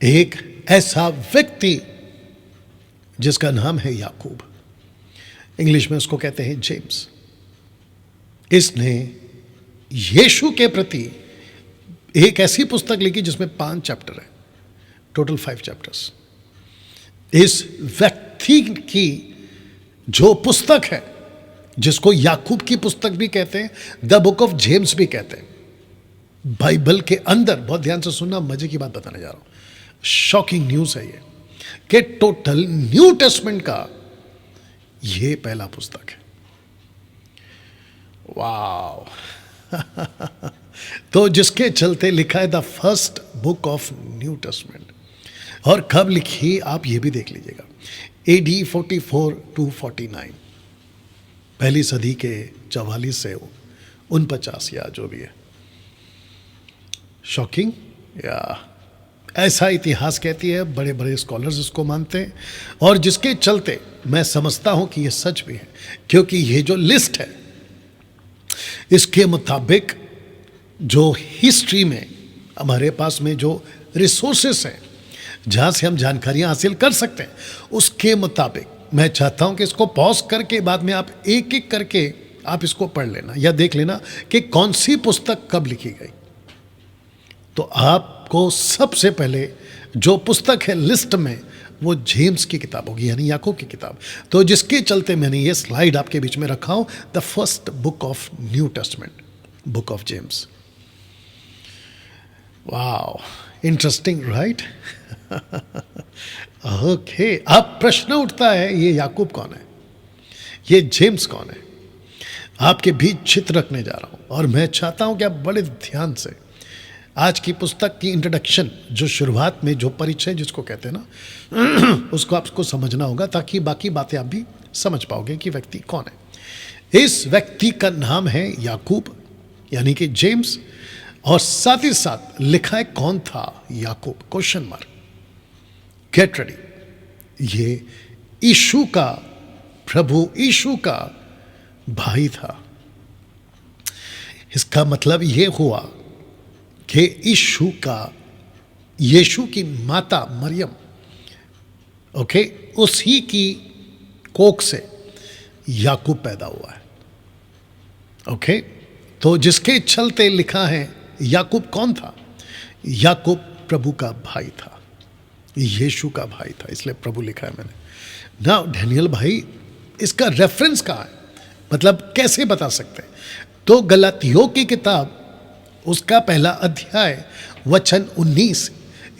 एक ऐसा व्यक्ति जिसका नाम है याकूब, इंग्लिश में उसको कहते हैं जेम्स, इसने यीशु के प्रति एक ऐसी पुस्तक लिखी जिसमें 5 चैप्टर है, टोटल 5 चैप्टर्स। इस व्यक्ति की जो पुस्तक है, जिसको याकूब की पुस्तक भी कहते हैं, द बुक ऑफ जेम्स भी कहते हैं, बाइबल के अंदर, बहुत ध्यान से सुनना, मजे की बात बताने जा रहा हूं, शॉकिंग न्यूज है ये, कि टोटल न्यू टेस्टमेंट का ये पहला पुस्तक है। वाव तो जिसके चलते लिखा है the first book of new testament. और कब लिखी आप ये भी देख लीजिएगा, AD 44 to 49, पहली सदी के 44 से 49 या जो भी है। शॉकिंग या ऐसा इतिहास कहती है, बड़े बड़े स्कॉलर्स इसको मानते हैं, और जिसके चलते मैं समझता हूं कि यह सच भी है, क्योंकि ये जो लिस्ट है इसके मुताबिक जो हिस्ट्री में हमारे पास में जो रिसोर्सेस हैं, जहां से हम जानकारियां हासिल कर सकते हैं, उसके मुताबिक मैं चाहता हूं कि इसको पॉज करके बाद में आप एक एक करके आप इसको पढ़ लेना या देख लेना कि कौन सी पुस्तक कब लिखी गई। तो आपको सबसे पहले जो पुस्तक है लिस्ट में वो जेम्स की किताब होगी, यानी याकूब की किताब। तो जिसके चलते मैंने ये स्लाइड आपके बीच में रखा हूं, the first book of new testament, book of James. Wow, interesting right. Okay, अब प्रश्न उठता है, ये याकूब कौन है, ये जेम्स कौन है? आपके बीच चित्र रखने जा रहा हूं, और मैं चाहता हूं कि आप बड़े ध्यान से आज की पुस्तक की इंट्रोडक्शन, जो शुरुआत में जो परिचय जिसको कहते हैं ना, उसको आपको समझना होगा, ताकि बाकी बातें आप भी समझ पाओगे कि व्यक्ति कौन है। इस व्यक्ति का नाम है याकूब, यानी कि जेम्स, और साथ ही साथ लिखा है कौन था याकूब, क्वेश्चन मार्क। गेट रेडी, ये यीशु का, प्रभु यीशु का भाई था। इसका मतलब ये हुआ कि यीशु की माता मरियम, ओके, उसी की कोख से याकूब पैदा हुआ है। ओके, तो जिसके चलते लिखा है याकूब कौन था? याकूब प्रभु का भाई था, यीशु का भाई था, इसलिए प्रभु लिखा है मैंने ना। डैनियल भाई, इसका रेफरेंस कहाँ है, मतलब कैसे बता सकते हैं? तो गलातियों की किताब, उसका पहला अध्याय वचन 19,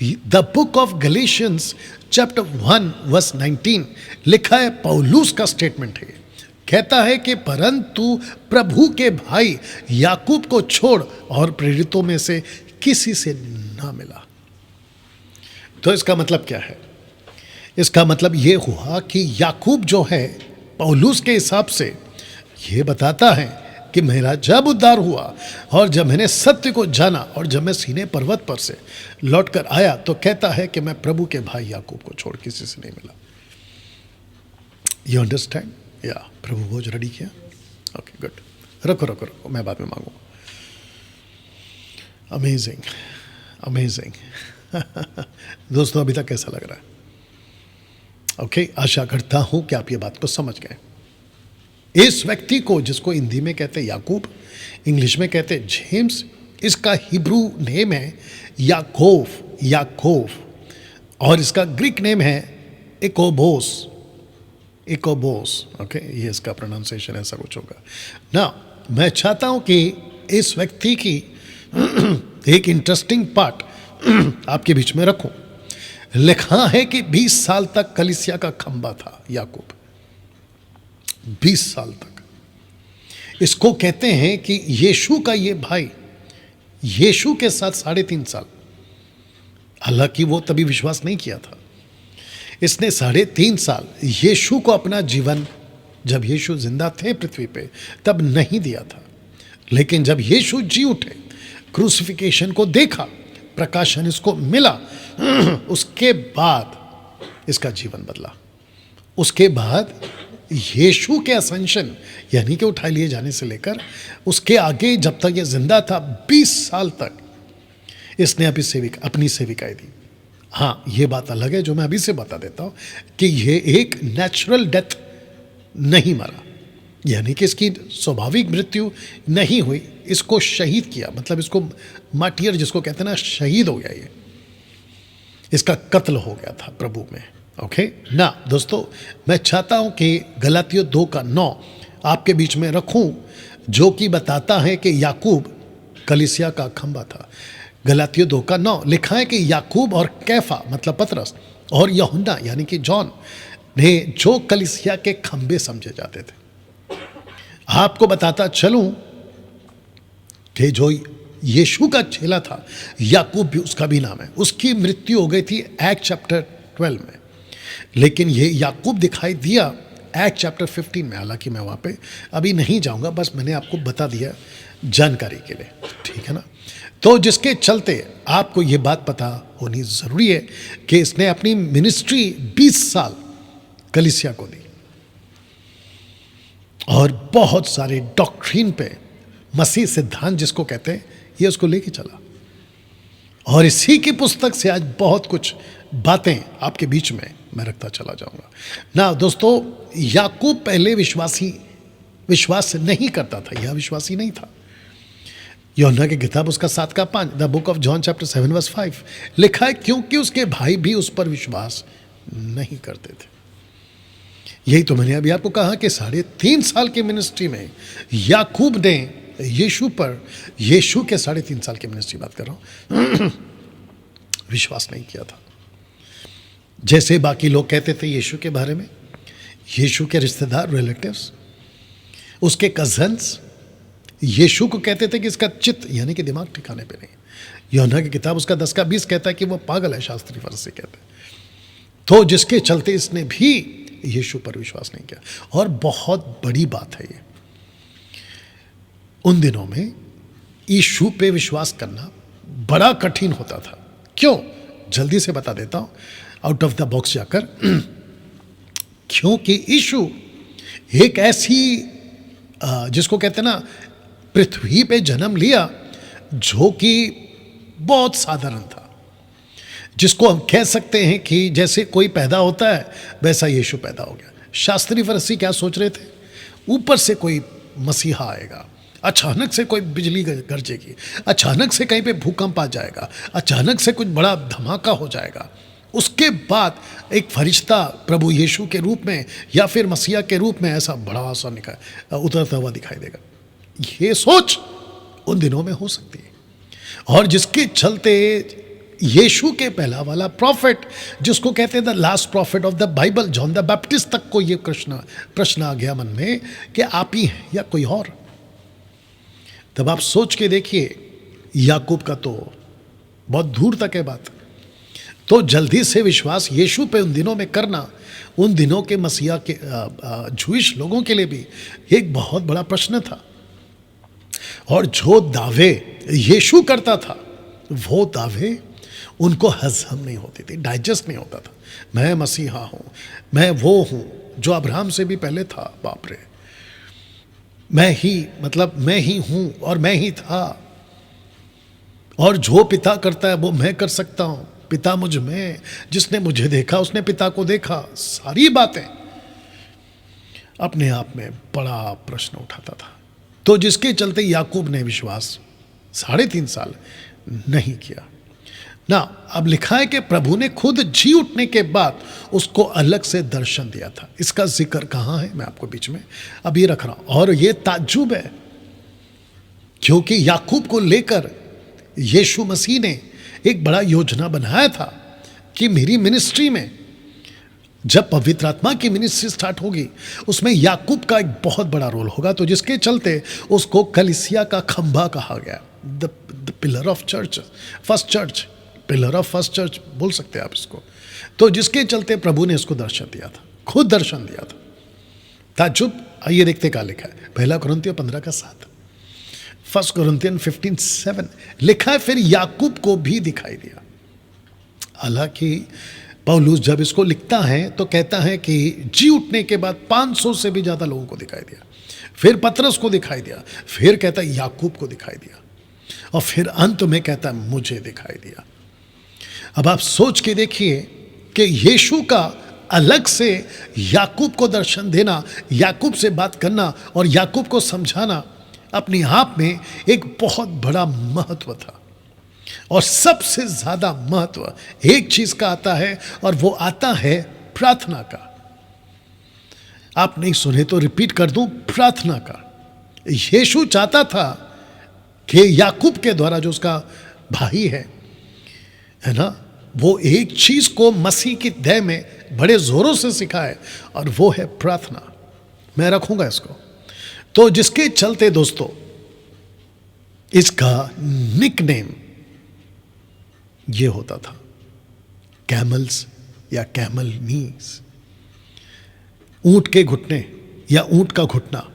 the book of Galatians chapter 1 verse 19 लिखा है, पौलुस का स्टेटमेंट है। कहता है कि परंतु प्रभु के भाई याकूब को छोड़ और प्रेरितों में से किसी से ना मिला। तो इसका मतलब क्या है? इसका मतलब यह हुआ कि याकूब जो है, पौलुस के हिसाब से यह बताता है कि मेरा जब उद्धार हुआ और जब मैंने सत्य को जाना और जब मैं सीने पर्वत पर से लौटकर आया, तो कहता है कि मैं प्रभु के भाई याकूब को छोड़ किसी से नहीं मिला। You understand? या प्रभु भोज रेडी किया? Okay, good. रखो, मैं बाद में मांगूंगा। Amazing, amazing. दोस्तों, अभी तक कैसा लग रहा है? ओके, आशा करता हूं कि आप ये बात को समझ गए। इस व्यक्ति को, जिसको हिंदी में कहते हैं याकूब, इंग्लिश में कहते हैं जेम्स, इसका हिब्रू नेम है याकोव, और इसका ग्रीक नेम है इकोबोस। ओके, ये इसका प्रोनाउंसिएशन ऐसा कुछ होगा ना। मैं चाहता हूं कि इस व्यक्ति की एक इंटरेस्टिंग पार्ट आपके बीच में रखूं। लिखा है कि 20 साल तक कलीसिया का खंबा था याकूब, 20 साल तक। इसको कहते हैं कि यीशु का ये भाई, यीशु के साथ 3.5 साल, हालांकि वो तभी विश्वास नहीं किया था, इसने 3.5 साल यीशु को अपना जीवन, जब यीशु जिंदा थे पृथ्वी पे, तब नहीं दिया था। लेकिन जब यीशु जी उठे, क्रूसिफिकेशन को देखा, प्रकाशन इसको मिला, उसके बाद इसका जीवन बदला। उसके बाद यीशु के असेंशन, यानी कि उठा लिए जाने से लेकर उसके आगे जब तक ये जिंदा था, 20 साल तक इसने अपनी सेविकाई दी। हाँ, ये बात अलग है जो मैं अभी से बता देता हूँ कि ये एक नेचुरल डेथ नहीं मरा, यानी कि इसकी स्वाभाविक मृत्यु नहीं हुई, इसको शहीद किया, मतलब इसको मार्टियर जिसको कहते हैं ना, शहीद हो गया, ये इसका कत्ल हो गया था प्रभु में। ओके ना दोस्तों, मैं चाहता हूं कि गलातियों 2:9 आपके बीच में रखूं, जो कि बताता है कि याकूब कलीसिया का खंबा था। गलातियों 2:9 लिखा है कि याकूब और कैफा मतलब पतरस और यूहन्ना यानी कि जॉन ने जो कलीसिया के खंबे समझे जाते थे। आपको बताता चलूं कि जो यीशु का चेला था याकूब भी उसका भी नाम है, उसकी मृत्यु हो गई थी एक्ट चैप्टर 12 में, लेकिन ये याकूब दिखाई दिया एक्ट चैप्टर 15 में। हालांकि मैं वहाँ पे अभी नहीं जाऊँगा, बस मैंने आपको बता दिया जानकारी के लिए, ठीक है ना। तो जिसके चलते आपको ये बात पता होनी ज़रूरी है कि इसने अपनी मिनिस्ट्री 20 साल कलीसिया को दी और बहुत सारे डॉक्ट्रिन पे, मसीह सिद्धांत जिसको कहते हैं, ये उसको लेके चला। और इसी की पुस्तक से आज बहुत कुछ बातें आपके बीच में मैं रखता चला जाऊंगा ना। दोस्तों, याकूब पहले विश्वास नहीं करता था, यह विश्वासी नहीं था। यूहन्ना की किताब उसका 7:5, the book of John chapter 7:5 लिखा है, क्योंकि उसके भाई भी उस पर विश्वास नहीं करते थे। यही तो मैंने अभी आपको कहा कि 3.5 साल की मिनिस्ट्री में याकूब ने यीशु के 3.5 साल की मिनिस्ट्री बात कर रहा हूं, विश्वास नहीं किया था। जैसे बाकी लोग कहते थे यीशु के बारे में, यीशु के रिश्तेदार, रिलेटिव्स, उसके कजन्स यीशु को कहते थे कि इसका चित्त यानी कि दिमाग ठिकाने पे नहीं। यूहन्ना की किताब उसका 10:20 कहता है कि वो पागल है, शास्त्री फरीसी कहते हैं। तो जिसके चलते इसने भी यीशु पर विश्वास नहीं किया। और बहुत बड़ी बात है ये, उन दिनों में यीशु पे विश्वास करना बड़ा कठिन होता था। क्यों? जल्दी से बता देता हूं, आउट ऑफ द बॉक्स जाकर। क्योंकि यीशु एक ऐसी जिसको कहते हैं ना, पृथ्वी पे जन्म लिया जो कि बहुत साधारण था, जिसको हम कह सकते हैं कि जैसे कोई पैदा होता है वैसा यीशु पैदा हो गया। शास्त्री फरीसी क्या सोच रहे थे? ऊपर से कोई मसीहा आएगा, अचानक से कोई बिजली गरजेगी, अचानक से कहीं पे भूकंप आ जाएगा, अचानक से कुछ बड़ा धमाका हो जाएगा, उसके बाद एक फरिश्ता प्रभु यीशु के रूप में या फिर मसीहा के रूप में ऐसा बड़ा सा उतरता हुआ दिखाई देगा। ये सोच उन दिनों में हो सकती है, और जिसके चलते यीशु के पहला वाला प्रॉफिट, जिसको कहते हैं the last prophet of the Bible, John the Baptist तक को ये प्रश्न आ गया मन में कि आप ही हैं या कोई और। तब आप सोच के देखिए, याकूब का तो बहुत दूर तक है बात। तो जल्दी से विश्वास यीशु पे उन दिनों में करना, उन दिनों के मसीहा के जूइश लोगों के लिए भी एक बहुत बड़ा प्रश्न था। और जो दावे यीशु करता था, वो दावे उनको हजम नहीं होती थी, डाइजेस्ट नहीं होता था। मैं मसीहा हूँ, मैं वो हूँ जो अब्राहम से भी पहले था, बाप रे, मैं ही हूँ और मैं ही था, और जो पिता करता है वो मैं कर सकता हूँ, पिता मुझ में, जिसने मुझे देखा उसने पिता को देखा। सारी बातें अपने आप में बड़ा प्रश्न उठाता था। तो जिसके चलते याकूब ने विश्वास 3.5 साल नहीं किया ना। अब लिखा है कि प्रभु ने खुद जी उठने के बाद उसको अलग से दर्शन दिया था। इसका जिक्र कहाँ है, मैं आपको बीच में अभी रख रहा हूं। और ये ताज्जुब है, क्योंकि याकूब को लेकर यीशु मसीह ने एक बड़ा योजना बनाया था कि मेरी मिनिस्ट्री में, जब पवित्र आत्मा की मिनिस्ट्री स्टार्ट होगी, उसमें याकूब का एक बहुत बड़ा रोल होगा। तो जिसके चलते उसको कलीसिया का खंभा कहा गया, the pillar of church, first church, pillar of first church बोल सकते हैं आप इसको। तो जिसके चलते प्रभु ने इसको दर्शन दिया था, खुद दर्शन दिया था। ताज्जुब, आइए देखते क्या लिखा है। 1 कुरिन्थियों 15:7, 1 कुरिन्थियन 15:7 लिखा है, फिर याकूब को भी दिखाई दिया। हालांकि पौलुस जब इसको लिखता है तो कहता है कि जी उठने के बाद 500 से भी ज़्यादा लोगों को दिखाई दिया, फिर पतरस को दिखाई दिया, फिर कहता है याकूब को दिखाई दिया। और फिर अंत में कहता है मुझे दिखाई दिया। अब आप सोच के देखिए कि यीशु का अलग से याकूब को दर्शन देना, याकूब से बात करना और याकूब को समझाना अपने आप में एक बहुत बड़ा महत्व था। और सबसे ज्यादा महत्व एक चीज का आता है और वो आता है प्रार्थना का। आप नहीं सुने तो रिपीट कर दूं, प्रार्थना का। यीशु चाहता था कि याकूब के द्वारा, जो उसका भाई है ना, वो एक चीज को मसीह की देह में बड़े जोरों से सिखाए और वो है प्रार्थना। मैं रखूंगा इसको। तो जिसके चलते दोस्तों इसका निकनेम ये होता था कैमल्स या कैमल नीज, ऊंट के घुटने या ऊंट का घुटना।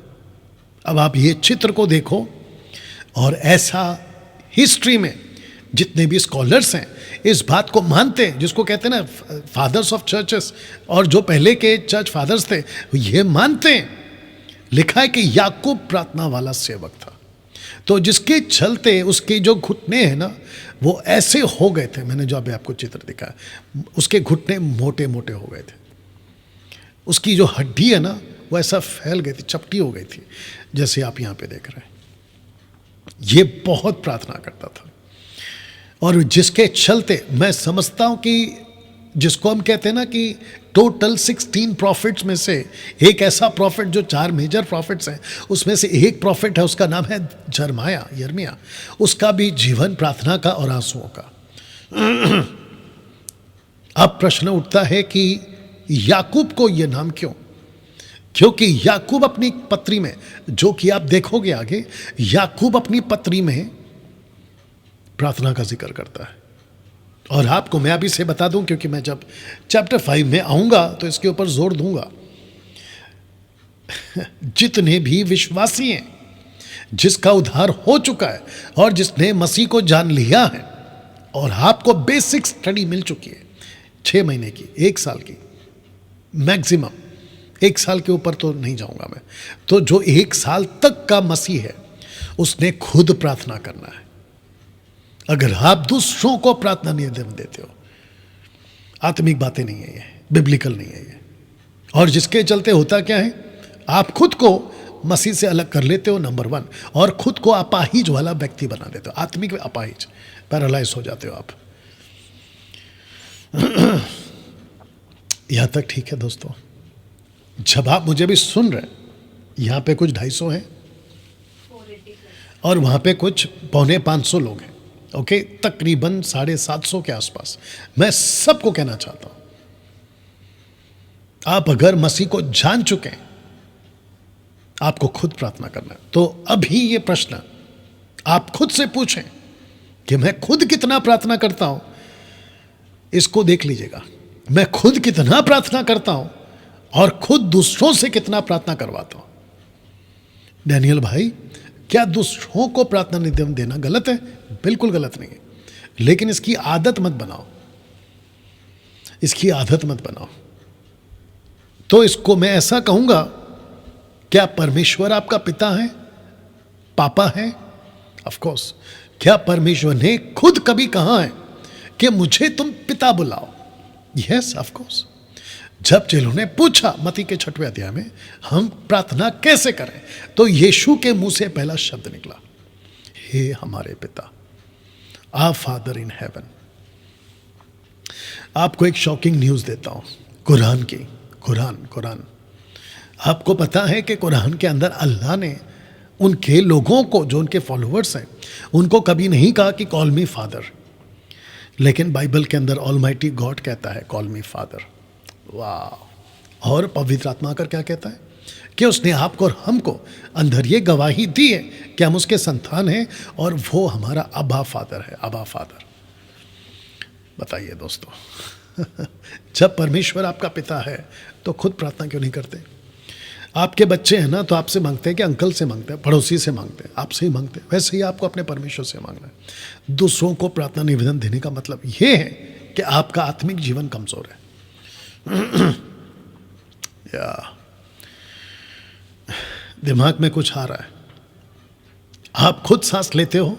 अब आप ये चित्र को देखो, और ऐसा हिस्ट्री में जितने भी स्कॉलर्स हैं इस बात को मानते हैं, जिसको कहते हैं ना फादर्स ऑफ चर्चेस, और जो पहले के चर्च फादर्स थे ये मानते हैं, लिखा है कि याकूब प्रार्थना वाला सेवक था। तो जिसके चलते उसके जो घुटने हैं ना वो ऐसे हो गए थे। मैंने जो अभी आपको चित्र दिखाया, उसके घुटने मोटे मोटे हो गए थे, उसकी जो हड्डी है ना वो ऐसा फैल गई थी, चपटी हो गई थी, जैसे आप यहाँ पे देख रहे हैं। ये बहुत प्रार्थना करता था, और जिसके चलते मैं समझता हूं कि जिसको हम कहते हैं ना कि टोटल 16 प्रॉफिट्स में से एक ऐसा प्रॉफिट, जो 4 मेजर प्रॉफिट्स हैं उसमें से एक प्रॉफिट है, उसका नाम है यर्मिया। उसका भी जीवन प्रार्थना का और आंसुओं का। अब प्रश्न उठता है कि याकूब को यह नाम क्यों? क्योंकि याकूब अपनी पत्री में, जो कि आप देखोगे आगे, याकूब अपनी पत्री में प्रार्थना का जिक्र करता है। और आपको मैं अभी से बता दूं, क्योंकि मैं जब चैप्टर 5 में आऊंगा तो इसके ऊपर जोर दूंगा। जितने भी विश्वासी हैं, जिसका उद्धार हो चुका है और जिसने मसीह को जान लिया है, और आपको बेसिक स्टडी मिल चुकी है 6 महीने की, 1 साल की मैक्सिमम, 1 साल के ऊपर तो नहीं जाऊंगा मैं, तो जो 1 साल तक का मसीह है उसने खुद प्रार्थना करना है। अगर आप दूसरों को प्रार्थना निवेदन देते हो, आत्मिक बातें नहीं है ये, बिब्लिकल नहीं है ये। और जिसके चलते होता क्या है, आप खुद को मसीह से अलग कर लेते हो, नंबर 1, और खुद को अपाहिज वाला व्यक्ति बना देते हो, आत्मिक अपाहिज, पैरालाइज हो जाते हो आप। यहां तक ठीक है दोस्तों? जब आप मुझे भी सुन रहे, यहां पे कुछ 250 हैं और वहां पे कुछ 450 लोग हैं, ओके, तकरीबन 750 के आसपास। मैं सबको कहना चाहता हूं, आप अगर मसीह को जान चुके हैं, आपको खुद प्रार्थना करना है। तो अभी ये प्रश्न आप खुद से पूछें कि मैं खुद कितना प्रार्थना करता हूं। इसको देख लीजिएगा, मैं खुद कितना प्रार्थना करता हूं और खुद दूसरों से कितना प्रार्थना करवाता हूं। डैनियल भाई, क्या दूसरों को प्रार्थना निवेदन देना गलत है? बिल्कुल गलत नहीं है, लेकिन इसकी आदत मत बनाओ, इसकी आदत मत बनाओ। तो इसको मैं ऐसा कहूंगा, क्या परमेश्वर आपका पिता है, पापा है? Of course. क्या परमेश्वर ने खुद कभी कहा है कि मुझे तुम पिता बुलाओ? Yes, of course. जब चेलों ने पूछा मत्ती के 6वें अध्याय में, हम प्रार्थना कैसे करें, तो यीशु के मुंह से पहला शब्द निकला, हे हमारे पिता, आवर फादर इन हेवन। आपको एक शॉकिंग न्यूज देता हूं कुरान की। कुरान आपको पता है कि कुरान के अंदर अल्लाह ने उनके लोगों को, जो उनके फॉलोअर्स हैं, उनको कभी नहीं कहा कि कॉल मी फादर, लेकिन बाइबल के अंदर ऑलमाइटी गॉड कहता है कॉल मी फादर। वाह! और पवित्र आत्मा आकर क्या कहता है कि उसने आपको और हमको अंदर ये गवाही दी है कि हम उसके संतान हैं और वो हमारा अबा फादर है, अबा फादर। बताइए दोस्तों, जब परमेश्वर आपका पिता है तो खुद प्रार्थना क्यों नहीं करते? आपके बच्चे हैं ना, तो आपसे मांगते हैं कि अंकल से मांगते हैं, पड़ोसी से मांगते हैं, आपसे ही मांगते हैं। वैसे ही आपको अपने परमेश्वर से मांगना है। दूसरों को प्रार्थना निवेदन देने का मतलब ये है कि आपका आत्मिक जीवन कमजोर है। या दिमाग में कुछ आ रहा है, आप खुद सांस लेते हो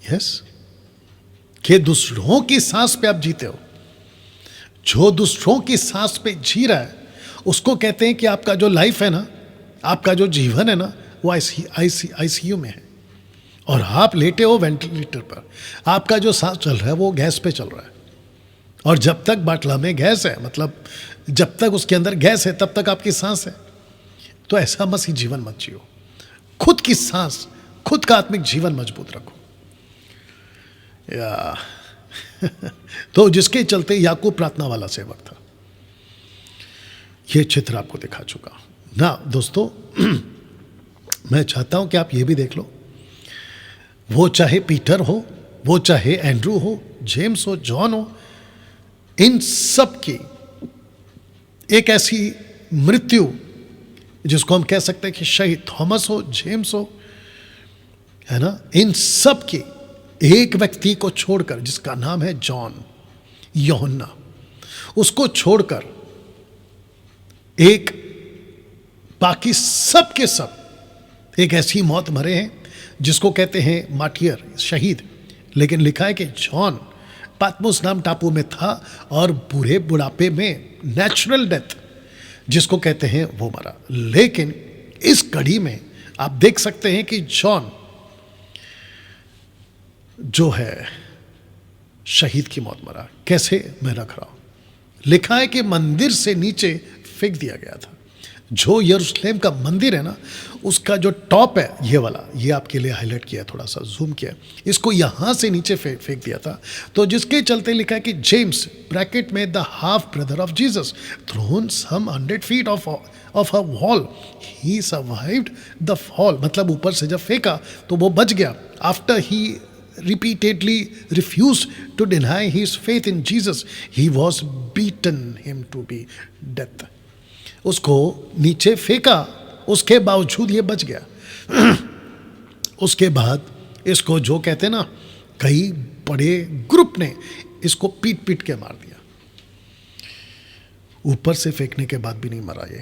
यस, कि दूसरों की सांस पे आप जीते हो। जो दूसरों की सांस पे जी रहा है उसको कहते हैं कि आपका जो लाइफ है ना, आपका जो जीवन है ना, वो आईसीयू में है और आप लेटे हो वेंटिलेटर पर। आपका जो सांस चल रहा है वो गैस पे चल रहा है, और जब तक बाटला में गैस है, मतलब जब तक उसके अंदर गैस है तब तक आपकी सांस है। तो ऐसा मसीह जीवन मत जियो। खुद की सांस, खुद का आत्मिक जीवन मजबूत रखो। या तो जिसके चलते याकूब प्रार्थना वाला सेवक था। यह चित्र आपको दिखा चुका ना दोस्तों। मैं चाहता हूं कि आप ये भी देख लो, वो चाहे पीटर हो, वो चाहे एंड्रू हो, जेम्स हो, जॉन हो, इन सब की एक ऐसी मृत्यु जिसको हम कह सकते हैं कि शहीद, थॉमस हो, जेम्स हो, है ना, इन सब की एक व्यक्ति को छोड़कर, जिसका नाम है जॉन, यूहन्ना, उसको छोड़कर एक बाकी सब के सब एक ऐसी मौत मरे हैं जिसको कहते हैं मार्टियर, शहीद। लेकिन लिखा है कि जॉन पातमोस नाम टापू में था और बुरे बुढ़ापे में नेचुरल डेथ जिसको कहते हैं वो मरा। लेकिन इस कड़ी में आप देख सकते हैं कि जॉन जो है शहीद की मौत मरा। कैसे, मैं रख रहा हूं। लिखा है कि मंदिर से नीचे फेंक दिया गया था। जो यरूशलेम का मंदिर है ना, उसका जो टॉप है, ये वाला, ये आपके लिए हाईलाइट किया, थोड़ा सा जूम किया, इसको यहां से नीचे फेंक दिया था। तो जिसके चलते लिखा है कि जेम्स ब्रैकेट में the half brother of Jesus thrown some 100 feet off a wall, he survived the fall. मतलब ऊपर से जब फेंका तो वो बच गया। After he repeatedly refused to deny his faith in Jesus, he was beaten him to be death. उसको नीचे फेंका, उसके बावजूद ये बच गया। उसके बाद इसको जो कहते हैं ना, कई बड़े ग्रुप ने इसको पीट पीट के मार दिया। ऊपर से फेंकने के बाद भी नहीं मरा ये।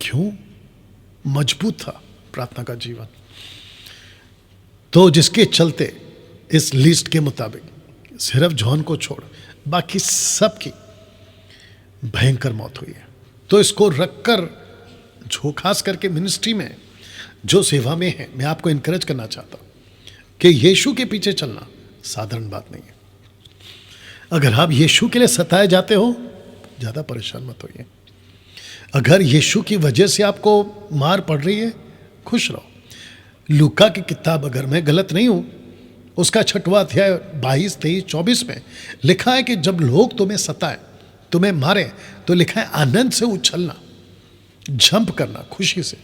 क्यों? मजबूत था प्रार्थना का जीवन। तो जिसके चलते इस लिस्ट के मुताबिक सिर्फ जॉन को छोड़ बाकी सब की भयंकर मौत हुई है। तो इसको रखकर, जो खास करके मिनिस्ट्री में, जो सेवा में है, मैं आपको इनकरेज करना चाहता हूं कि यीशु के पीछे चलना साधारण बात नहीं है। अगर आप यीशु के लिए सताए जाते हो, ज़्यादा परेशान मत होइए। अगर यीशु की वजह से आपको मार पड़ रही है, खुश रहो। लूका की किताब, अगर मैं गलत नहीं हूं, उसका 6वां अध्याय 22, 23, 24 में लिखा है कि जब लोग तुम्हें सताएं, तुम्हें मारें, तो लिखा है आनंद से उछलना, जंप करना, खुशी से।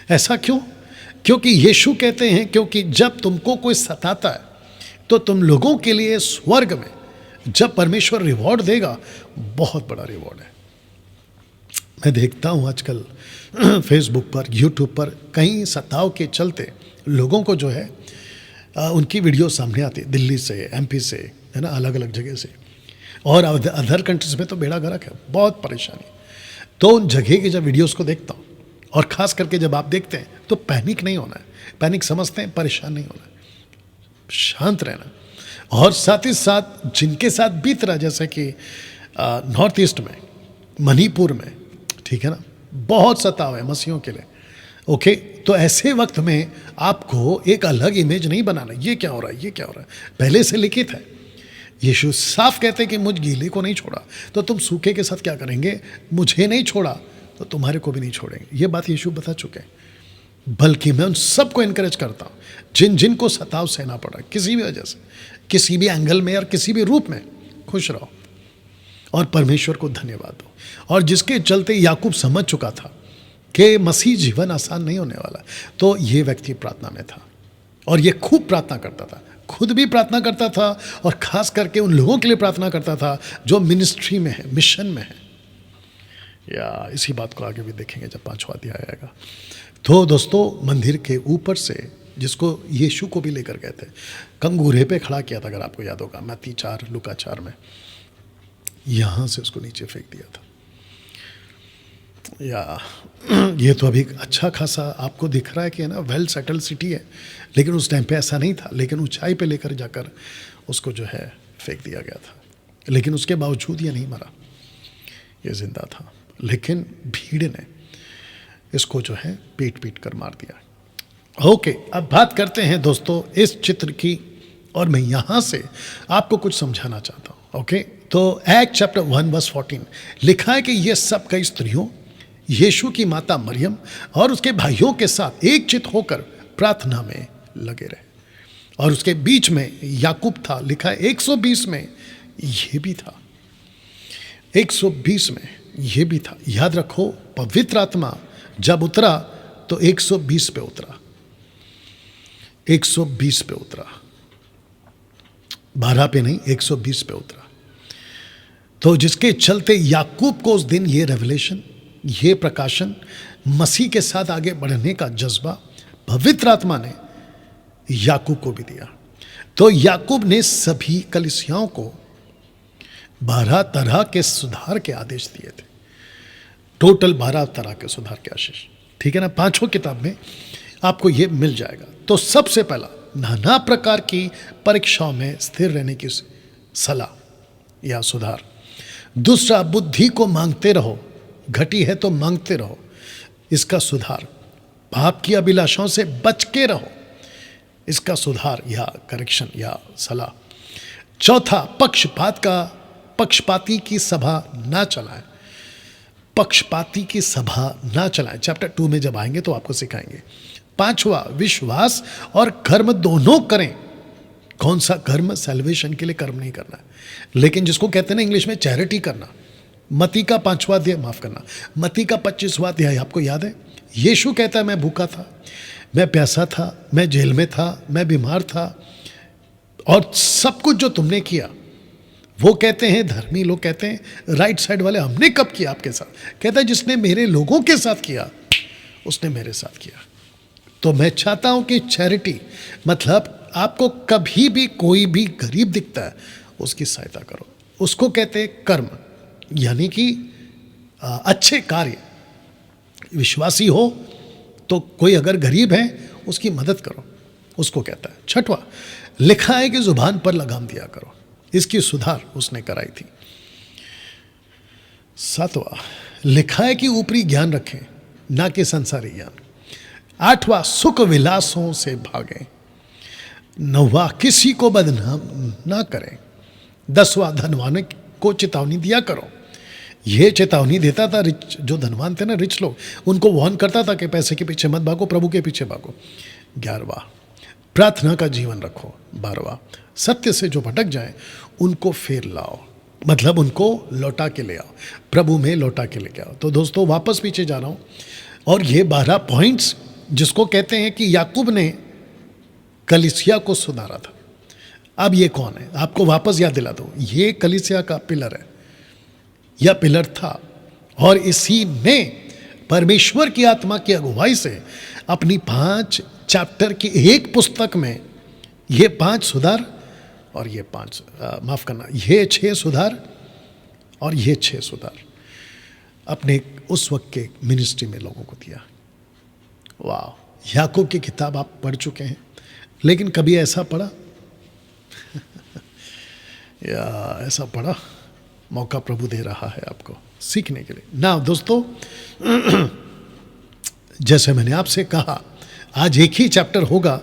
ऐसा क्यों? क्योंकि यीशु कहते हैं, क्योंकि जब तुमको कोई सताता है तो तुम लोगों के लिए स्वर्ग में जब परमेश्वर रिवॉर्ड देगा, बहुत बड़ा रिवॉर्ड है। मैं देखता हूँ आजकल फेसबुक पर, यूट्यूब पर, कहीं सताव के चलते लोगों को जो है उनकी वीडियो सामने आती है, दिल्ली से, एमपी से, है ना, अलग अलग जगह से, और अदर कंट्रीज में तो बेड़ा गर्क है, बहुत परेशानी। तो उन जगह की जब वीडियोस को देखता हूँ, और ख़ास करके जब आप देखते हैं, तो पैनिक नहीं होना है। पैनिक समझते हैं, परेशान नहीं होना है, शांत रहना। और साथ ही साथ जिनके साथ बीत रहा, जैसे कि नॉर्थ ईस्ट में, मणिपुर में, ठीक है ना, बहुत सताव है मसीहों के लिए। ओके, तो ऐसे वक्त में आपको एक अलग इमेज नहीं बनाना, ये क्या हो रहा है, ये क्या हो रहा है, पहले से लिखित है। यीशु साफ कहते हैं कि मुझ गीले को नहीं छोड़ा तो तुम सूखे के साथ क्या करेंगे, मुझे नहीं छोड़ा तो तुम्हारे को भी नहीं छोड़ेंगे। ये बात यीशु बता चुके हैं। बल्कि मैं उन सबको इनकरेज करता हूँ जिनको सताव सहना पड़ा, किसी भी वजह से, किसी भी एंगल में और किसी भी रूप में, खुश रहो और परमेश्वर को धन्यवाद दो। और जिसके चलते याकूब समझ चुका था कि मसीह जीवन आसान नहीं होने वाला, तो ये व्यक्ति प्रार्थना में था और ये खूब प्रार्थना करता था, खुद भी प्रार्थना करता था और खास करके उन लोगों के लिए प्रार्थना करता था जो मिनिस्ट्री में है, मिशन में है। या इसी बात को आगे भी देखेंगे जब 5वां अध्याय आएगा। तो दोस्तों, मंदिर के ऊपर से, जिसको यीशु को भी लेकर गए थे, कंगूरे पे खड़ा किया था, अगर आपको याद होगा, मत्ती 4, लूका 4 में, यहाँ से उसको नीचे फेंक दिया था। या ये तो अभी अच्छा खासा आपको दिख रहा है कि है ना, वेल सेटल्ड सिटी है, लेकिन उस टाइम पे ऐसा नहीं था। लेकिन ऊंचाई पे लेकर जाकर उसको जो है फेंक दिया गया था, लेकिन उसके बावजूद ये नहीं मरा, ये जिंदा था। लेकिन भीड़ ने इसको जो है पीट पीट कर मार दिया। ओके, अब बात करते हैं दोस्तों इस चित्र की, और मैं यहाँ से आपको कुछ समझाना चाहता हूँ। ओके, तो एक्ट चैप्टर 1 वर्स 14 लिखा है कि ये सब कई स्त्रियों यीशु की माता मरियम और उसके भाइयों के साथ एक चित होकर प्रार्थना में लगे रहे, और उसके बीच में याकूब था। लिखा है 120 में ये भी था, 120 में ये भी था। याद रखो, पवित्र आत्मा जब उतरा तो 120 पे उतरा, 120 पे उतरा, 12 पे नहीं, 120 पे उतरा। तो जिसके चलते याकूब को उस दिन ये रेवलेशन, ये प्रकाशन, मसीह के साथ आगे बढ़ने का जज्बा पवित्र आत्मा ने याकूब को भी दिया। तो याकूब ने सभी कलीसियाओं को 12 तरह के सुधार के आदेश दिए थे, टोटल 12 तरह के सुधार के आशीष, ठीक है ना। 5 किताब में आपको ये मिल जाएगा। तो सबसे पहला, नाना प्रकार की परीक्षाओं में स्थिर रहने की सलाह या सुधार। दूसरा, बुद्धि को मांगते रहो, घटी है तो मांगते रहो, इसका सुधार। पाप की अभिलाषाओं से बच के रहो, इसका सुधार या करेक्शन या सलाह। चौथा, पक्षपाती की सभा ना चलाएं, पक्षपाती की सभा ना चलाएं। चैप्टर 2 में जब आएंगे तो आपको सिखाएंगे। 5वां, विश्वास और कर्म दोनों करें। कौन सा कर्म? सैल्वेशन के लिए कर्म नहीं करना है, लेकिन जिसको कहते हैं ना इंग्लिश में चैरिटी करना। मत्ती का 5वां अध्याय, माफ करना, मत्ती का 25वां अध्याय आपको याद है। यीशु कहता है मैं भूखा था, मैं प्यासा था, मैं जेल में था, मैं बीमार था, और सब कुछ जो तुमने किया, वो कहते हैं धर्मी लोग कहते हैं राइट साइड वाले, हमने कब किया आपके साथ? कहता है जिसने मेरे लोगों के साथ किया उसने मेरे साथ किया। तो मैं चाहता हूं कि चैरिटी मतलब आपको कभी भी कोई भी गरीब दिखता है उसकी सहायता करो, उसको कहते हैं कर्म, यानी कि अच्छे कार्य। विश्वासी हो तो कोई अगर गरीब है उसकी मदद करो, उसको कहता है। 6वां, लिखा है कि जुबान पर लगाम दिया करो, इसकी सुधार उसने कराई थी। 7वां, लिखा है कि ऊपरी ज्ञान रखें ना कि संसारी ज्ञान। 8वां, सुख विलासों से भागें। 9वां, किसी को बदनाम ना करें। 10वां, धनवान को चेतावनी दिया करो। ये चेतावनी देता था जो धनवान थे ना, रिच लोग, उनको वार्न करता था कि पैसे के पीछे मत भागो, प्रभु के पीछे भागो। 11वां, प्रार्थना का जीवन रखो। 12वां, सत्य से जो भटक जाए उनको फेर लाओ, मतलब उनको लौटा के ले आओ, प्रभु में लौटा के लेके आओ। तो दोस्तों वापस पीछे जा रहा हूँ, और ये 12 पॉइंट्स जिसको कहते हैं कि याकूब ने कलीसिया को सुधारा था। अब ये कौन है आपको वापस याद दिला दो, ये कलीसिया का पिलर है या पिलर था, और इसी ने परमेश्वर की आत्मा की अगुवाई से अपनी 5 चैप्टर की एक पुस्तक में ये 5 सुधार और ये 5 माफ करना, ये 6 सुधार और ये 6 सुधार अपने उस वक्त के मिनिस्ट्री में लोगों को दिया। वाह, याकूब की किताब आप पढ़ चुके हैं, लेकिन कभी ऐसा पढ़ा या ऐसा पढ़ा? मौका प्रभु दे रहा है आपको सीखने के लिए ना। दोस्तों जैसे मैंने आपसे कहा आज एक ही चैप्टर होगा,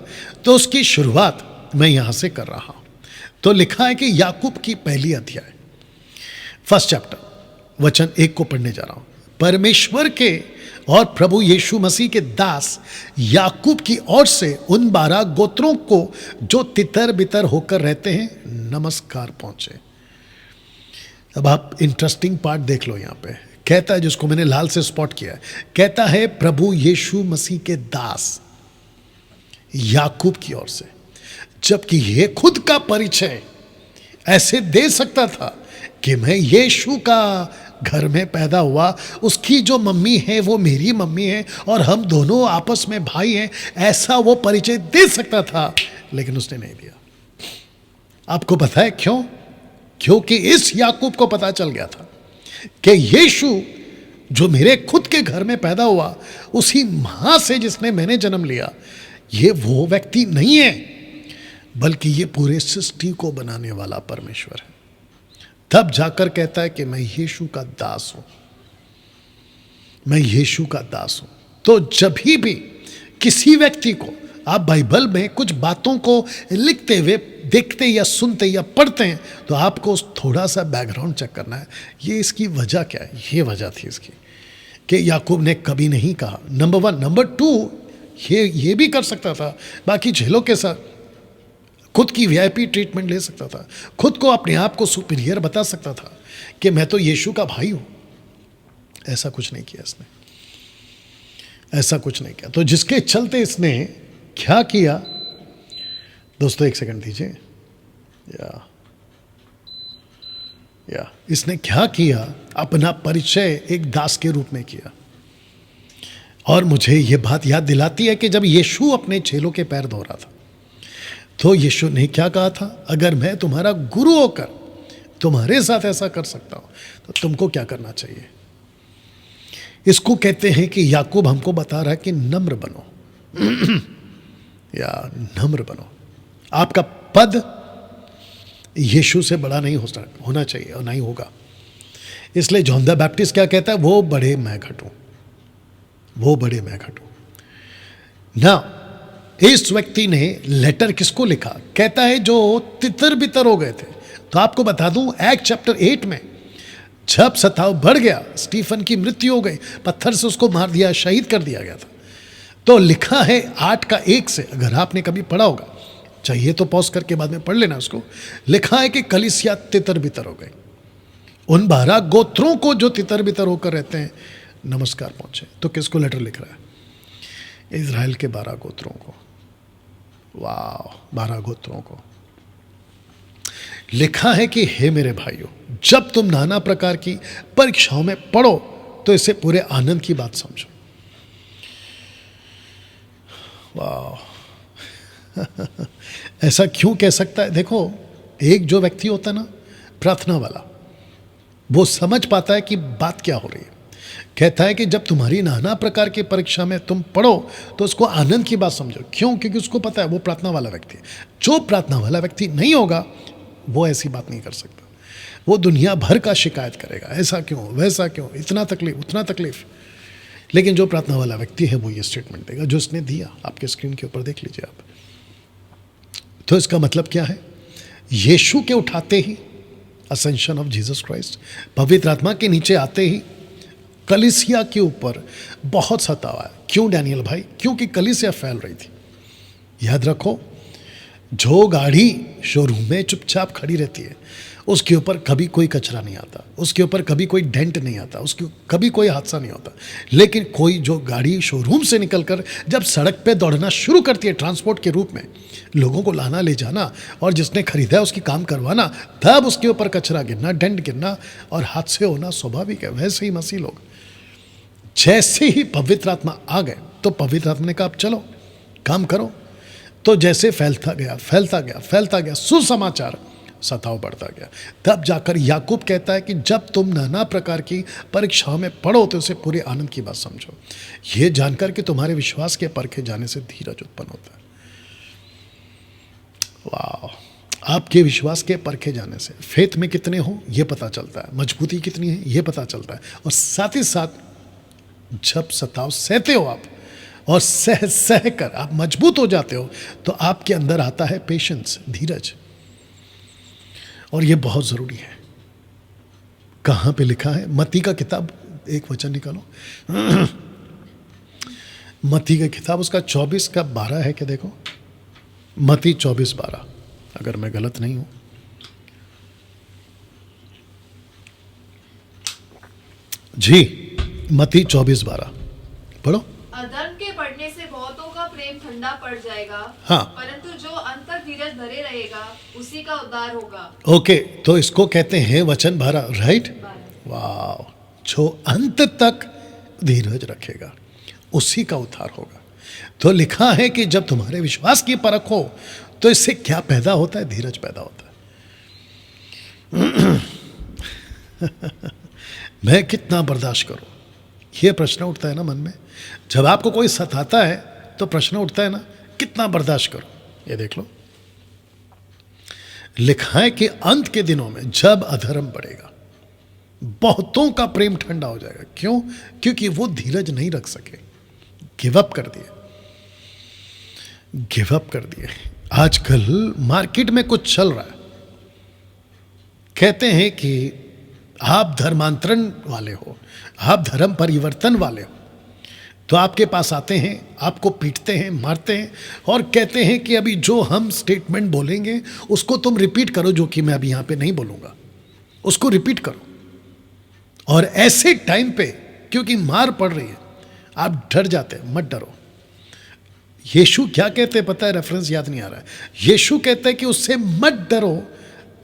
तो उसकी शुरुआत मैं यहां से कर रहा हूं। तो लिखा है कि याकूब की पहली अध्याय, फर्स्ट चैप्टर, वचन 1 को पढ़ने जा रहा हूं। परमेश्वर के और प्रभु यीशु मसीह के दास याकूब की ओर से उन 12 गोत्रों को जो तितर बितर होकर रहते हैं नमस्कार पहुंचे। अब आप इंटरेस्टिंग पार्ट देख लो, यहां पे कहता है, जिसको मैंने लाल से स्पॉट किया है, कहता है प्रभु यीशु मसीह के दास याकूब की ओर से, जबकि ये खुद का परिचय ऐसे दे सकता था कि मैं यीशु का घर में पैदा हुआ, उसकी जो मम्मी है वो मेरी मम्मी है और हम दोनों आपस में भाई हैं, ऐसा वो परिचय दे सकता था, लेकिन उसने नहीं दिया। आपको पता है क्यों? क्योंकि इस याकूब को पता चल गया था कि यीशु जो मेरे खुद के घर में पैदा हुआ, उसी मां से जिसने मैंने जन्म लिया, ये वो व्यक्ति नहीं है, बल्कि ये पूरे सृष्टि को बनाने वाला परमेश्वर है। तब जाकर कहता है कि मैं यीशु का दास हूं, मैं यीशु का दास हूं। तो जब भी किसी व्यक्ति को आप बाइबल में कुछ बातों को लिखते हुए देखते या सुनते या पढ़ते हैं, तो आपको थोड़ा सा बैकग्राउंड चेक करना है, ये इसकी वजह क्या है। ये वजह थी इसकी कि याकूब ने कभी नहीं कहा, नंबर 1। नंबर 2, ये भी कर सकता था बाकी झेलों के साथ, खुद की वीआईपी ट्रीटमेंट ले सकता था, खुद को अपने आप को सुपीरियर बता सकता था कि मैं तो यीशु का भाई हूं। ऐसा कुछ नहीं किया इसने, ऐसा कुछ नहीं किया। तो जिसके चलते इसने क्या किया, दोस्तों एक सेकंड दीजिए, या इसने क्या किया, अपना परिचय एक दास के रूप में किया। और मुझे यह बात याद दिलाती है कि जब यीशु अपने चेलों के पैर धो रहा था, तो यीशु ने क्या कहा था, अगर मैं तुम्हारा गुरु होकर तुम्हारे साथ ऐसा कर सकता हूं, तो तुमको क्या करना चाहिए। इसको कहते हैं कि याकूब हमको बता रहा है कि नम्र बनो या नम्र बनो। आपका पद यीशु से बड़ा नहीं होना चाहिए और नहीं होगा। इसलिए जॉन द बैप्टिस्ट क्या कहता है, वो बड़े मैं घटूं, वो बड़े मैं घटूं ना। इस व्यक्ति ने लेटर किसको लिखा, कहता है जो तितर बितर हो गए थे। तो आपको बता दूं, एक्ट चैप्टर 8 में जब सताव बढ़ गया, स्टीफन की मृत्यु हो गई, पत्थर से उसको मार दिया, शहीद कर दिया गया था, तो लिखा है 8:1 से, अगर आपने कभी पढ़ा होगा, चाहिए तो पॉज करके बाद में पढ़ लेना उसको। लिखा है कि कलीसिया तितर बितर हो गई, उन 12 गोत्रों को जो तितर बितर होकर रहते हैं नमस्कार पहुंचे। तो किसको लेटर लिख रहा है, इजराइल के 12 गोत्रों को। वाह, 12 गोत्रों को लिखा है कि हे मेरे भाइयों, जब तुम नाना प्रकार की परीक्षाओं में पढ़ो तो इसे पूरे आनंद की बात समझो। वाह ऐसा क्यों कह सकता है। देखो, एक जो व्यक्ति होता है ना प्रार्थना वाला, वो समझ पाता है कि बात क्या हो रही है। कहता है कि जब तुम्हारी नाना प्रकार की परीक्षा में तुम पढ़ो तो उसको आनंद की बात समझो। क्यों? क्योंकि उसको पता है वो प्रार्थना वाला व्यक्ति है। जो प्रार्थना वाला व्यक्ति नहीं होगा वो ऐसी बात नहीं कर सकता। वो दुनिया भर का शिकायत करेगा, ऐसा क्यों, वैसा क्यों, इतना तकलीफ, उतना तकलीफ। लेकिन जो प्रार्थना वाला व्यक्ति है वो ये स्टेटमेंट देगा जो उसने दिया, आपके स्क्रीन के ऊपर देख लीजिए आप। तो इसका मतलब क्या है, यीशु के उठाते ही, असेंशन ऑफ जीसस क्राइस्ट, पवित्र आत्मा के नीचे आते ही कलीसिया के ऊपर बहुत सतावा है। क्यों डैनियल भाई? क्योंकि कलीसिया फैल रही थी। याद रखो, जो गाड़ी शोरूम में चुपचाप खड़ी रहती है उसके ऊपर कभी कोई कचरा नहीं आता, उसके ऊपर कभी कोई डेंट नहीं आता, उसके कभी कोई हादसा नहीं होता। लेकिन कोई जो गाड़ी शोरूम से निकलकर जब सड़क पे दौड़ना शुरू करती है ट्रांसपोर्ट के रूप में, लोगों को लाना ले जाना और जिसने खरीदा है उसकी काम करवाना, तब उसके ऊपर कचरा गिरना, डेंट गिरना और हादसे होना स्वाभाविक है। वैसे ही मसीह लोग जैसे ही पवित्र आत्मा आ गए तो पवित्र आत्मा ने कहा आप चलो काम करो। तो जैसे फैलता गया फैलता गया फैलता गया सुसमाचार, सताव बढ़ता गया। तब जाकर याकूब कहता है कि जब तुम नाना प्रकार की परीक्षाओं में पढ़ो तो उसे पूरे आनंद की बात समझो, ये जानकर कि तुम्हारे विश्वास के परखे जाने से धीरज उत्पन्न होता है। वाह, आपके विश्वास के परखे जाने से फेथ में कितने हो ये पता चलता है, मजबूती कितनी है ये पता चलता है। और साथ ही साथ जब सताव सहते हो आप और सह सह कर आप मजबूत हो जाते हो तो आपके अंदर आता है पेशेंस, धीरज। और ये बहुत ज़रूरी है। कहाँ पे लिखा है? मत्ती का किताब, एक वचन निकालो, मत्ती का किताब उसका 24:12 है क्या? देखो, मत्ती 24:12, अगर मैं गलत नहीं हूँ। जी, मत्ती 24:12 पढ़ो। अधर्म के बढ़ने से बहुतों का प्रेम ठंडा पड़ जाएगा, हाँ, परंतु जो अंत तक धीरज धरे रहेगा उसी का उद्धार होगा। ओके, तो इसको कहते हैं वचन 12, राइट? वाह, जो अंत तक धीरज रखेगा उसी का उद्धार होगा। तो लिखा है कि जब तुम्हारे विश्वास की परख हो तो इससे क्या पैदा होता है? धीरज पैदा होता है। मैं कितना बर्दाश्त करूं, ये प्रश्न उठता है ना मन में, जब आपको कोई सताता है तो प्रश्न उठता है ना, कितना बर्दाश्त करो। ये देख लो, लिखा है कि अंत के दिनों में जब अधर्म बढ़ेगा, बहुतों का प्रेम ठंडा हो जाएगा। क्यों? क्योंकि वो धीरज नहीं रख सके, गिव अप कर दिए, गिव अप कर दिए। आजकल मार्केट में कुछ चल रहा है, कहते हैं कि आप धर्मांतरण वाले हो, आप धर्म परिवर्तन वाले हो, तो आपके पास आते हैं, आपको पीटते हैं, मारते हैं और कहते हैं कि अभी जो हम स्टेटमेंट बोलेंगे उसको तुम रिपीट करो, जो कि मैं अभी यहां पे नहीं बोलूंगा, उसको रिपीट करो। और ऐसे टाइम पे क्योंकि मार पड़ रही है, आप डर जाते हैं। मत डरो। यीशु क्या कहते हैं पता है? रेफरेंस याद नहीं आ रहा है। यीशु कहते हैं कि उससे मत डरो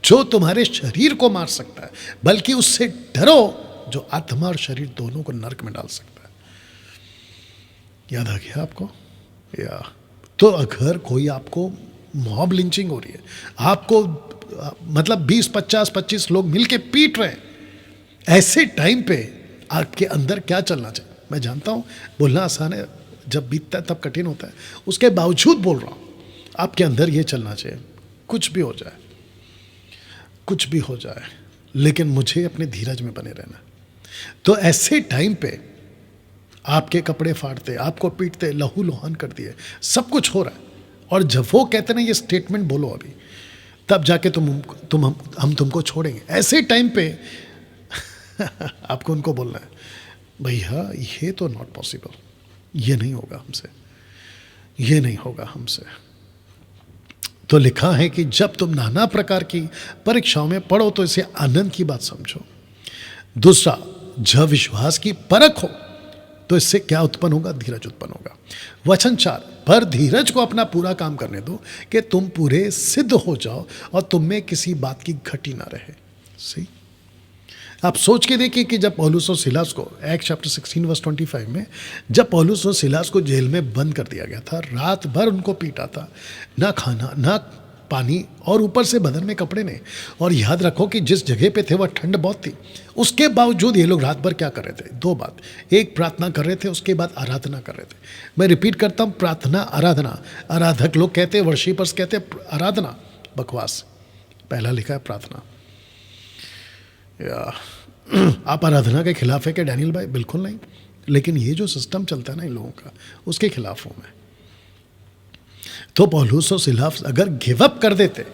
जो तुम्हारे शरीर को मार सकता है, बल्कि उससे डरो जो आत्मा और शरीर दोनों को नरक में डाल सकता है। याद आ गया आपको? या तो अगर कोई आपको मॉब लिंचिंग हो रही है, आपको मतलब 20-50-25 लोग मिलके पीट रहे हैं, ऐसे टाइम पे आपके अंदर क्या चलना चाहिए? मैं जानता हूं बोलना आसान है, जब बीतता है तब कठिन होता है। उसके बावजूद बोल रहा हूं, आपके अंदर ये चलना चाहिए, कुछ भी हो जाए, कुछ भी हो जाए, लेकिन मुझे अपने धीरज में बने रहना। तो ऐसे टाइम पे आपके कपड़े फाड़ते, आपको पीटते, लहू लुहान कर दिए, सब कुछ हो रहा है, और जब वो कहते ना ये स्टेटमेंट बोलो अभी, तब जाके हम तुमको छोड़ेंगे। ऐसे टाइम पे आपको उनको बोलना है, भैया ये तो नॉट पॉसिबल, ये नहीं होगा हमसे, ये नहीं होगा हमसे। तो लिखा है कि जब तुम नाना प्रकार की परीक्षाओं में पढ़ो तो इसे आनंद की बात समझो। दूसरा, जब विश्वास की परख हो तो इससे क्या उत्पन्न होगा? धीरज उत्पन्न होगा। वचन 4, पर धीरज को अपना पूरा काम करने दो कि तुम पूरे सिद्ध हो जाओ और तुम में किसी बात की घटी ना रहे। सही, आप सोच के देखिए कि जब पौलुस और सिलास को एक्ट चैप्टर 16 वर्स 25 में, जब पौलुस और सिलास को जेल में बंद कर दिया गया था, रात भर उनको पीटा था, ना खाना ना पानी, और ऊपर से बदन में कपड़े नहीं। और याद रखो कि जिस जगह पे थे वह ठंड बहुत थी, उसके बावजूद ये लोग रात भर क्या कर रहे थे? दो बात, एक प्रार्थना कर रहे थे, उसके बाद आराधना कर रहे थे। मैं रिपीट करता हूँ, प्रार्थना, आराधना। आराधक लोग कहते हैं, वर्शिपर्स कहते हैं आराधना, बकवास। पहला लिखा है प्रार्थना। या आप आराधना के खिलाफ है क्या डैनियल भाई? बिल्कुल नहीं, लेकिन ये जो सिस्टम चलता है ना इन लोगों का, उसके खिलाफ हूं मैं। तो पौलुस और सिलास अगर गिव अप कर देते,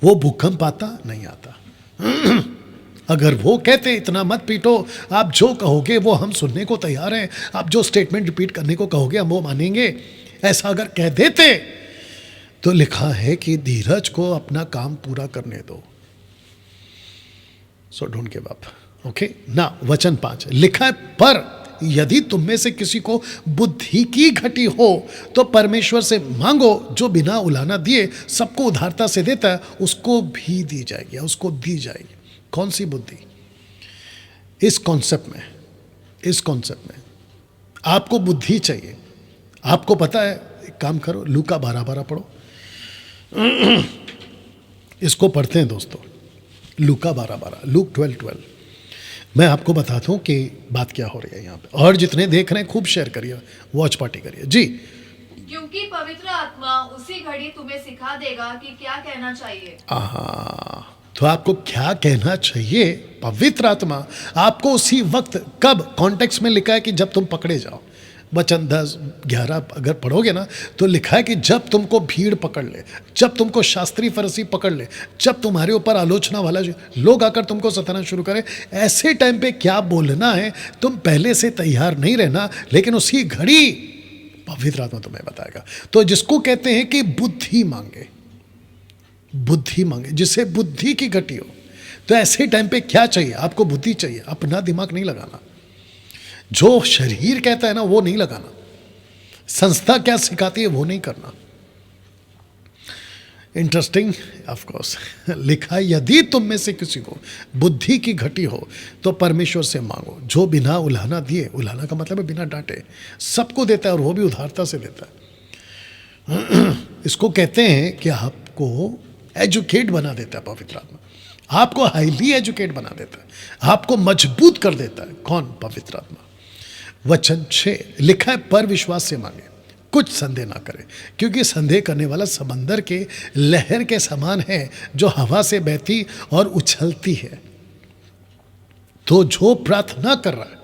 वो भूकंप आता नहीं आता। अगर वो कहते इतना मत पीटो, आप जो कहोगे वो हम सुनने को तैयार हैं, आप जो स्टेटमेंट रिपीट करने को कहोगे हम वो मानेंगे, ऐसा अगर कह देते, तो लिखा है कि धीरज को अपना काम पूरा करने दो। So don't give up. Okay ना। वचन 5 लिखा है, पर यदि तुम में से किसी को बुद्धि की घटी हो तो परमेश्वर से मांगो, जो बिना उलाहना दिए सबको उदारता से देता है, उसको भी दी जाएगी, उसको दी जाएगी। कौन सी बुद्धि? इस कॉन्सेप्ट में आपको बुद्धि चाहिए। आपको पता है, एक काम करो, लूका 12:12 पढ़ो। इसको पढ़ते हैं दोस्तों, लूका 12:12, लूक 12:12। मैं आपको बताता हूँ कि बात क्या हो रही है यहाँ पे, और जितने देख रहे हैं खूब शेयर करिए, वॉच पार्टी करिए जी। क्योंकि पवित्र आत्मा उसी घड़ी तुम्हें सिखा देगा कि क्या कहना चाहिए। तो आपको क्या कहना चाहिए? पवित्र आत्मा आपको उसी वक्त, कब? कॉन्टेक्स्ट में लिखा है कि जब तुम पकड़े जाओ। वचन 10-11 अगर पढ़ोगे ना, तो लिखा है कि जब तुमको भीड़ पकड़ ले, जब तुमको शास्त्री फरीसी पकड़ ले, जब तुम्हारे ऊपर आलोचना वाला लोग आकर तुमको सताना शुरू करें, ऐसे टाइम पे क्या बोलना है, तुम पहले से तैयार नहीं रहना, लेकिन उसी घड़ी पवित्र आत्मा तुम्हें बताएगा। तो जिसको कहते हैं कि बुद्धि मांगे, जिसे बुद्धि की घटी हो, तो ऐसे टाइम पे क्या चाहिए? आपको बुद्धि चाहिए। अपना दिमाग नहीं लगाना, जो शरीर कहता है ना वो नहीं लगाना, संस्था क्या सिखाती है वो नहीं करना। इंटरेस्टिंग, ऑफ कोर्स लिखा है, यदि तुम में से किसी को बुद्धि की घटी हो तो परमेश्वर से मांगो, जो बिना उलाहना दिए, उलाहना का मतलब है बिना डांटे, सबको देता है, और वो भी उदारता से देता है। इसको कहते हैं कि आपको एजुकेट बना देता है पवित्र आत्मा, आपको हाईली एजुकेट बना देता है, आपको मजबूत कर देता है। कौन? पवित्र आत्मा। वचन 6 लिखा है, पर विश्वास से मांगे, कुछ संदेह ना करे, क्योंकि संदेह करने वाला समंदर के लहर के समान है, जो हवा से बहती और उछलती है। तो जो प्रार्थना कर रहा है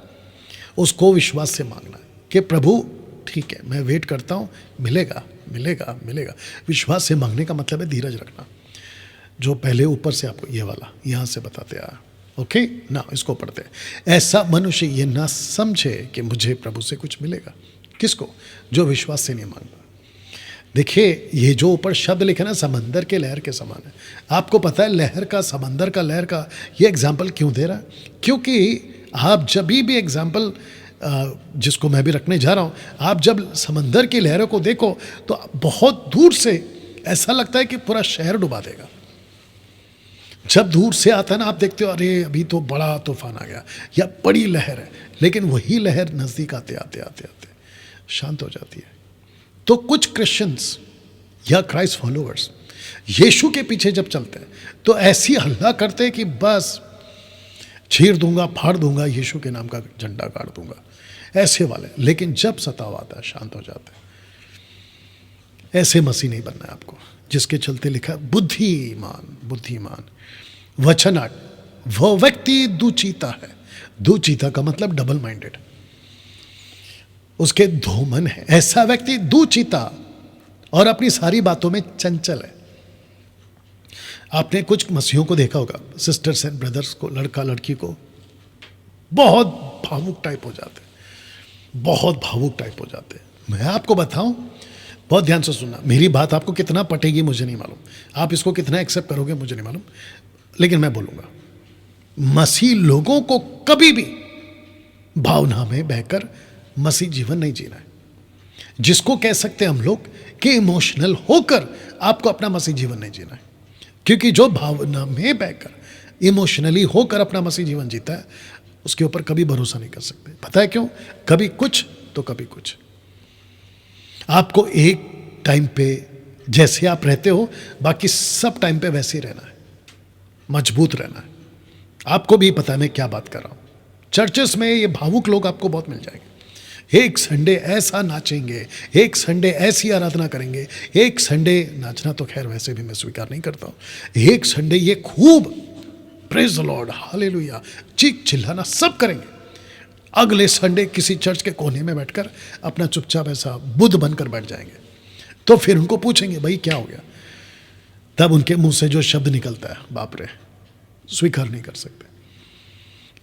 उसको विश्वास से मांगना है कि प्रभु ठीक है, मैं वेट करता हूँ, मिलेगा मिलेगा मिलेगा। विश्वास से मांगने का मतलब है धीरज रखना, जो पहले ऊपर से आपको ये वाला यहाँ से बताते आया। ओके ना, इसको पढ़ते हैं। ऐसा मनुष्य ये ना समझे कि मुझे प्रभु से कुछ मिलेगा। किसको? जो विश्वास से नहीं मांगता। देखिए, ये जो ऊपर शब्द लिखे ना, समंदर के लहर के समान है। आपको पता है लहर का, समंदर का लहर का ये एग्जाम्पल क्यों दे रहा है? क्योंकि आप जब भी एग्जाम्पल जिसको मैं भी रखने जा रहा हूँ, आप जब समंदर की लहरों को देखो तो बहुत दूर से ऐसा लगता है कि पूरा शहर डुबा देगा। जब दूर से आता है ना, आप देखते हो अरे अभी तो बड़ा तूफान आ गया या बड़ी लहर है, लेकिन वही लहर नज़दीक आते आते आते आते शांत हो जाती है। तो कुछ क्रिश्चियंस या क्राइस्ट फॉलोअर्स यीशु के पीछे जब चलते हैं तो ऐसी हल्ला करते हैं कि बस चीर दूंगा, फाड़ दूंगा, यीशु के नाम का झंडा गाड़ दूंगा, ऐसे वाले। लेकिन जब सताव आता है शांत हो जाते हैं। ऐसे मसीह नहीं बनना है आपको, जिसके चलते लिखा बुद्धिमान। बुद्धिमान वचन 8, वह व्यक्ति दुचिता है। दुचिता का मतलब डबल माइंडेड, उसके दो मन है। ऐसा व्यक्ति दुचिता और अपनी सारी बातों में चंचल है। आपने कुछ मसीहों को देखा होगा, सिस्टर्स एंड ब्रदर्स को, लड़का लड़की को, बहुत भावुक टाइप हो जाते हैं, बहुत भावुक टाइप हो जाते हैं। मैं आपको बताऊं, बहुत ध्यान से सुनना, मेरी बात आपको कितना पटेगी मुझे नहीं मालूम, आप इसको कितना एक्सेप्ट करोगे मुझे नहीं मालूम, लेकिन मैं बोलूँगा, मसीह लोगों को कभी भी भावना में बहकर मसीह जीवन नहीं जीना है। जिसको कह सकते हैं हम लोग कि इमोशनल होकर आपको अपना मसीह जीवन नहीं जीना है। क्योंकि जो भावना में बहकर इमोशनली होकर अपना मसीह जीवन जीता है, उसके ऊपर कभी भरोसा नहीं कर सकते। पता है क्यों? कभी कुछ तो कभी कुछ। आपको एक टाइम पे जैसे आप रहते हो, बाकी सब टाइम पे वैसे ही रहना है, मजबूत रहना है। आपको भी पता है मैं क्या बात कर रहा हूँ। चर्चेस में ये भावुक लोग आपको बहुत मिल जाएंगे। एक संडे ऐसा नाचेंगे, एक संडे ऐसी आराधना करेंगे, एक संडे नाचना तो खैर वैसे भी मैं स्वीकार नहीं करता हूँ, एक संडे ये खूब प्रेज द लॉर्ड, हालेलुया, चीख चिल्लाना सब करेंगे। अगले संडे किसी चर्च के कोने में बैठकर अपना चुपचाप ऐसा बुद्ध बनकर बैठ जाएंगे। तो फिर उनको पूछेंगे भाई क्या हो गया, तब उनके मुंह से जो शब्द निकलता है, बाप रे, स्वीकार नहीं कर सकते।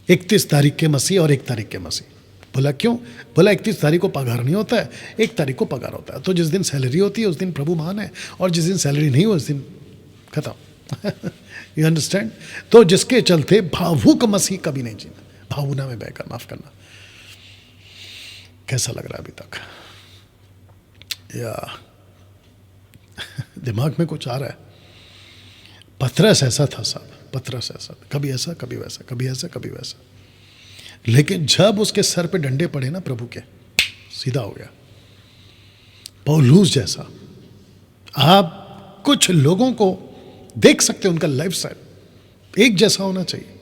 31 तारीख के मसीह और 1 तारीख के मसीह। बोला क्यों? बोला 31 तारीख को पगार नहीं होता है, 1 तारीख को पगार होता है। तो जिस दिन सैलरी होती है उस दिन प्रभु महान है, और जिस दिन सैलरी नहीं हो उस दिन खत्म। You understand? तो जिसके चलते भावुक मसीह कभी नहीं जीना, भावना में बहकर। माफ करना, कैसा लग रहा है अभी तक? या दिमाग में कुछ आ रहा है? पतरस ऐसा था साहब, पतरस ऐसा, कभी ऐसा कभी वैसा, कभी ऐसा कभी वैसा, लेकिन जब उसके सर पे डंडे पड़े ना प्रभु के, सीधा हो गया। पौलुस जैसा। आप कुछ लोगों को देख सकते हैं, उनका लाइफ स्टाइल एक जैसा होना चाहिए,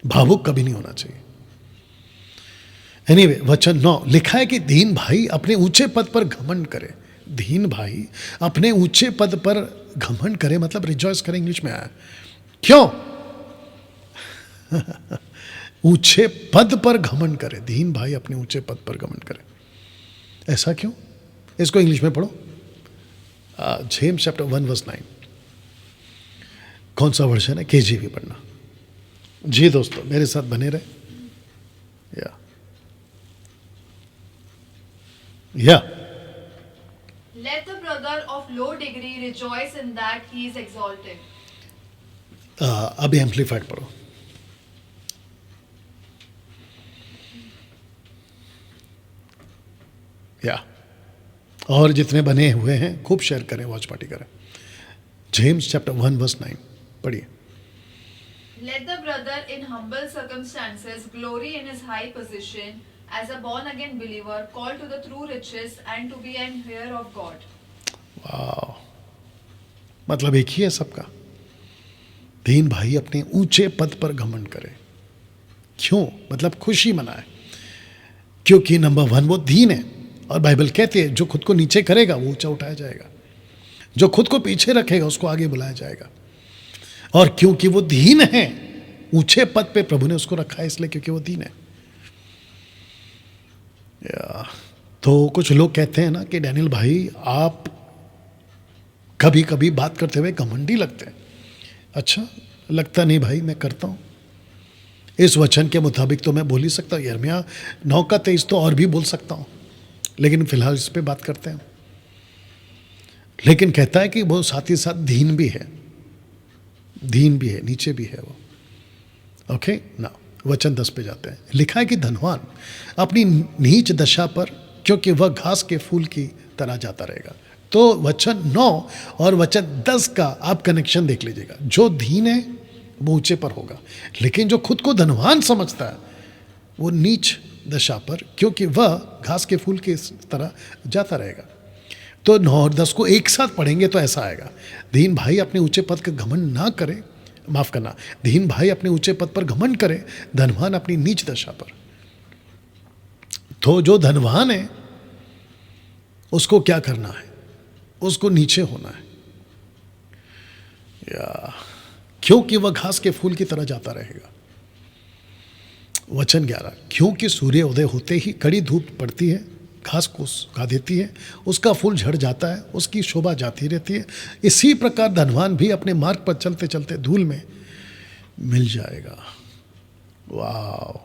भावुक कभी नहीं होना चाहिए। एनीवे, वचन 9 लिखा है कि दीन भाई अपने ऊंचे पद पर घमंड करे। दीन भाई अपने ऊंचे पद पर घमंड करे मतलब रिजॉइस करे, इंग्लिश में आया। क्यों? ऊंचे पद पर घमंड करे। दीन भाई अपने ऊंचे पद पर घमंड करे, ऐसा क्यों? इसको इंग्लिश में पढ़ो, जेम्स चैप्टर 1 वर्स 9। कौन सा वर्जन है? केजीवी पढ़ना। जी दोस्तों, मेरे साथ बने रहे। या Let the brother of low degree rejoice in that he is exalted. अभी एम्पलीफाइड पढ़ो। या और जितने बने हुए हैं खूब शेयर करें, वॉच पार्टी करें। जेम्स चैप्टर 1 वर्स 9 पढ़िए। Let the brother in humble circumstances glory in his high position as a born again believer called to the true riches and to be an heir of God. वाह, मतलब एक ही है सबका। दीन भाई अपने ऊंचे पद पर घमंड करे। क्यों? मतलब खुशी मनाए। क्योंकि नंबर 1 वो दीन है, और बाइबल कहती है जो खुद को नीचे करेगा वो ऊंचा उठाया जाएगा, जो खुद को पीछे रखेगा उसको आगे बुलाया जाएगा। और क्योंकि वो दीन है, ऊंचे पद पे प्रभु ने उसको रखा है, इसलिए क्योंकि वो दीन है। तो कुछ लोग कहते हैं ना कि डैनियल भाई आप कभी कभी बात करते हुए घमंडी लगते हैं। अच्छा, लगता नहीं भाई, मैं करता हूं। इस वचन के मुताबिक तो मैं बोल ही सकता हूँ। यिर्मयाह 9:23 तो और भी बोल सकता हूँ, लेकिन फिलहाल इस पे बात करते हैं। लेकिन कहता है कि वो साथ ही साथ दीन भी है, दीन भी है, नीचे भी है वो। ओके ना, वचन 10 पे जाते हैं। लिखा है कि धनवान अपनी नीच दशा पर, क्योंकि वह घास के फूल की तरह जाता रहेगा। तो वचन 9 और वचन 10 का आप कनेक्शन देख लीजिएगा। जो दीन है वो ऊंचे पर होगा, लेकिन जो खुद को धनवान समझता है वो नीच दशा पर, क्योंकि वह घास के फूल की तरह जाता रहेगा। तो 9 और 10 को एक साथ पढ़ेंगे तो ऐसा आएगा, दीन भाई अपने ऊंचे पद का घमंड ना करे, माफ करना, दीन भाई अपने ऊंचे पद पर घमंड करे, धनवान अपनी नीच दशा पर। तो जो धनवान है उसको क्या करना है? उसको नीचे होना है, या क्योंकि वह घास के फूल की तरह जाता रहेगा। वचन 11, क्योंकि सूर्य उदय होते ही कड़ी धूप पड़ती है, घास को सुखा देती है, उसका फूल झड़ जाता है, उसकी शोभा जाती रहती है। इसी प्रकार धनवान भी अपने मार्ग पर चलते चलते धूल में मिल जाएगा। वाह!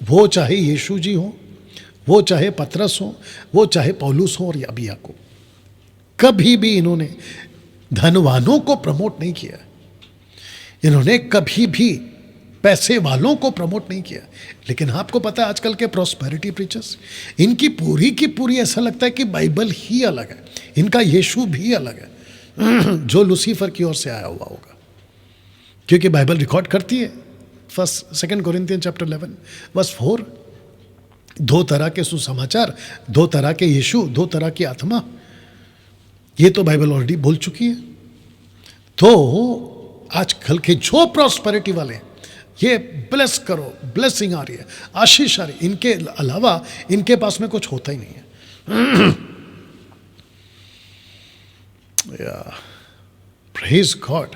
वो चाहे यीशु जी हो, वो चाहे पतरस हो, वो चाहे पौलुस हो और अभी याकूब, कभी भी इन्होंने धनवानों को प्रमोट नहीं किया। इन्होंने कभी भी पैसे वालों को प्रमोट नहीं किया। लेकिन आपको पता है आजकल के प्रॉस्पेरिटी प्रीचर्स, इनकी पूरी की पूरी ऐसा लगता है कि बाइबल ही अलग है, इनका यीशु भी अलग है, जो लूसीफर की ओर से आया हुआ होगा। क्योंकि बाइबल रिकॉर्ड करती है 2 कोरिन्थियन चैप्टर 11 वर्स 4, 2 तरह के सुसमाचार, 2 तरह के यीशु, 2 तरह की आत्मा, ये तो बाइबल ऑलरेडी बोल चुकी है। तो आजकल के जो प्रॉस्पेरिटी वाले हैं, ये ब्लेस करो, ब्लेसिंग आ रही है, आशीष आ रही है, इनके अलावा इनके पास में कुछ होता ही नहीं है। प्रेज गॉड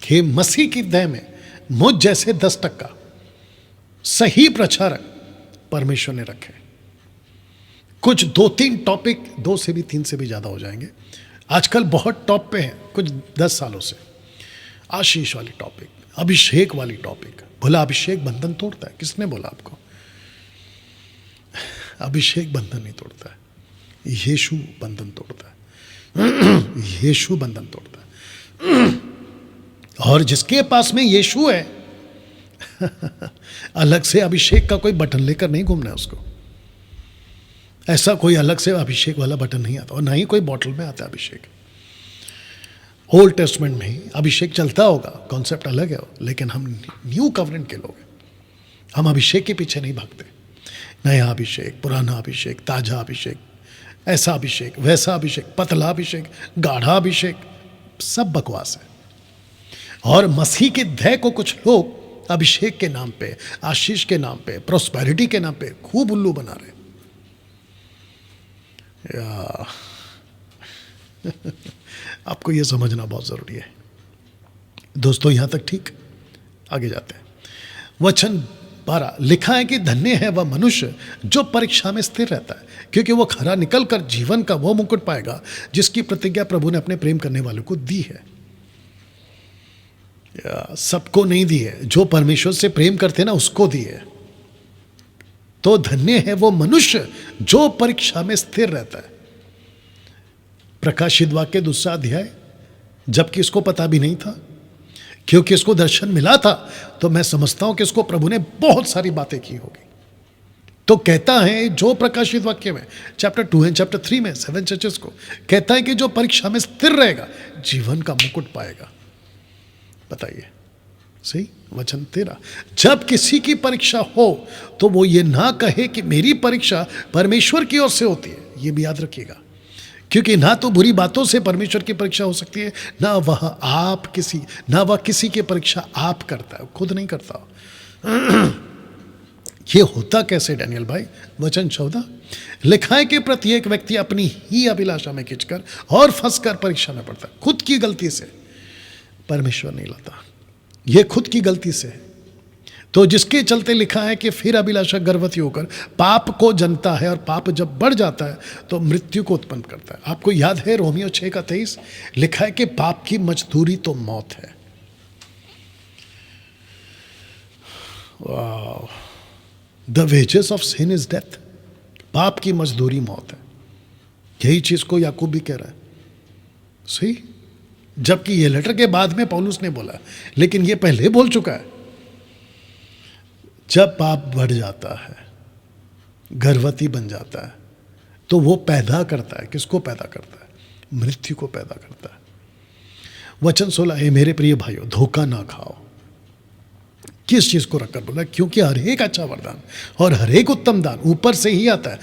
कि मसीह की देह में मुझ जैसे 10% सही प्रचारक परमेश्वर ने रखे। कुछ 2-3 टॉपिक, 2 से भी 3 से भी ज़्यादा हो जाएंगे, आजकल बहुत टॉप पे हैं, कुछ 10 सालों से। आशीष वाली टॉपिक, अभिषेक वाली टॉपिक। बोला अभिषेक बंधन तोड़ता है, किसने बोला आपको? अभिषेक बंधन नहीं तोड़ता है, यीशु बंधन तोड़ता है। यीशु बंधन तोड़ता है। और जिसके पास में यीशु है, अलग से अभिषेक का कोई बटन लेकर नहीं घूमना है उसको। ऐसा कोई अलग से अभिषेक वाला बटन नहीं आता, और ना ही कोई बॉटल में आता अभिषेक। ओल्ड टेस्टमेंट में ही अभिषेक चलता होगा, कॉन्सेप्ट अलग है, लेकिन हम न्यू कवरेंट के लोग हैं, हम अभिषेक के पीछे नहीं भागते। नया अभिषेक, पुराना अभिषेक, ताजा अभिषेक, ऐसा अभिषेक, वैसा अभिषेक, पतला अभिषेक, गाढ़ा अभिषेक, सब बकवास है। और मसीह के देह को कुछ लोग अभिषेक के नाम पे, आशीष के नाम पे, प्रोस्पेरिटी के नाम पे खूब उल्लू बना रहे। आपको यह समझना बहुत जरूरी है दोस्तों। यहां तक ठीक, आगे जाते हैं। वचन 12 लिखा है कि धन्य है वह मनुष्य जो परीक्षा में स्थिर रहता है, क्योंकि वो खरा निकलकर जीवन का वो मुकुट पाएगा जिसकी प्रतिज्ञा प्रभु ने अपने प्रेम करने वालों को दी है। सबको नहीं दी है, जो परमेश्वर से प्रेम करते ना उसको दी है। तो धन्य है वो मनुष्य जो परीक्षा में स्थिर रहता है। प्रकाशित वाक्य 2 अध्याय, जबकि इसको पता भी नहीं था, क्योंकि इसको दर्शन मिला था, तो मैं समझता हूं कि इसको प्रभु ने बहुत सारी बातें की होगी। तो कहता है जो प्रकाशित वाक्य में चैप्टर 2 एंड चैप्टर 3 में 7 चर्चेस को कहता है कि जो परीक्षा में स्थिर रहेगा जीवन का मुकुट पाएगा। बताइए, सही वचन 13। जब किसी की परीक्षा हो तो वो ये ना कहे कि मेरी परीक्षा परमेश्वर की ओर से होती है। ये भी याद रखिएगा, क्योंकि ना तो बुरी बातों से परमेश्वर की परीक्षा हो सकती है, ना वह किसी की परीक्षा आप करता है, खुद नहीं करता। ये होता कैसे डैनियल भाई? वचन 14 लिखा है कि प्रत्येक व्यक्ति अपनी ही अभिलाषा में खिंचकर और फंसकर परीक्षा में पड़ता है। खुद की गलती से परमेश्वर नहीं लाता, ये खुद की गलती से है। तो जिसके चलते लिखा है कि फिर अभिलाषा गर्भवती होकर पाप को जनता है, और पाप जब बढ़ जाता है तो मृत्यु को उत्पन्न करता है। आपको याद है रोमियो 6:23 लिखा है कि पाप की मजदूरी तो मौत है। वाह, the wages of sin is death. पाप की मजदूरी मौत है। यही चीज को याकूब भी कह रहा है, सही। जबकि ये लेटर के बाद में पौलुस ने बोला, लेकिन ये पहले बोल चुका है। जब पाप बढ़ जाता है, गर्भवती बन जाता है, तो वो पैदा करता है, किसको पैदा करता है? मृत्यु को पैदा करता है। वचन 16 है, मेरे प्रिय भाइयों धोखा ना खाओ। किस चीज को रखकर बोला? क्योंकि हर एक अच्छा वरदान और हर एक उत्तम दान ऊपर से ही आता है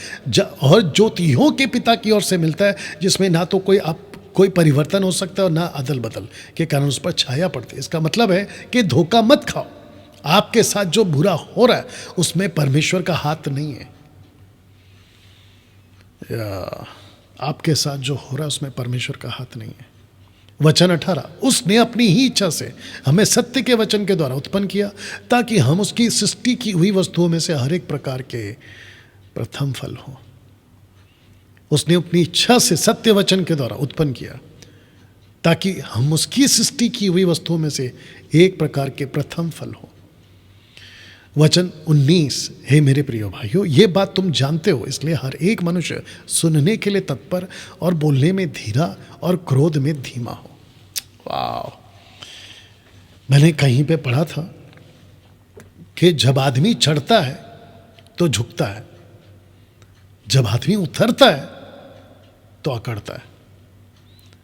और ज्योतियों के पिता की ओर से मिलता है, जिसमें ना तो कोई परिवर्तन हो सकता है और ना अदल बदल के कारण उस पर छाया पड़ती है। इसका मतलब है कि धोखा मत खाओ। आपके साथ जो बुरा हो रहा है उसमें परमेश्वर का हाथ नहीं है। आपके साथ जो हो रहा है उसमें परमेश्वर का हाथ नहीं है। वचन 18 उसने अपनी ही इच्छा से हमें सत्य के वचन के द्वारा उत्पन्न किया, ताकि हम उसकी सृष्टि की हुई वस्तुओं में से हर एक प्रकार के प्रथम फल हो। उसने अपनी इच्छा से सत्य वचन के द्वारा उत्पन्न किया, ताकि हम उसकी सृष्टि की हुई वस्तुओं में से एक प्रकार के प्रथम फल हो। वचन 19 हे मेरे प्रिय भाइयों, ये बात तुम जानते हो, इसलिए हर एक मनुष्य सुनने के लिए तत्पर और बोलने में धीरा और क्रोध में धीमा हो। वाह, मैंने कहीं पे पढ़ा था कि जब आदमी चढ़ता है तो झुकता है, जब आदमी उतरता है तो अकड़ता है।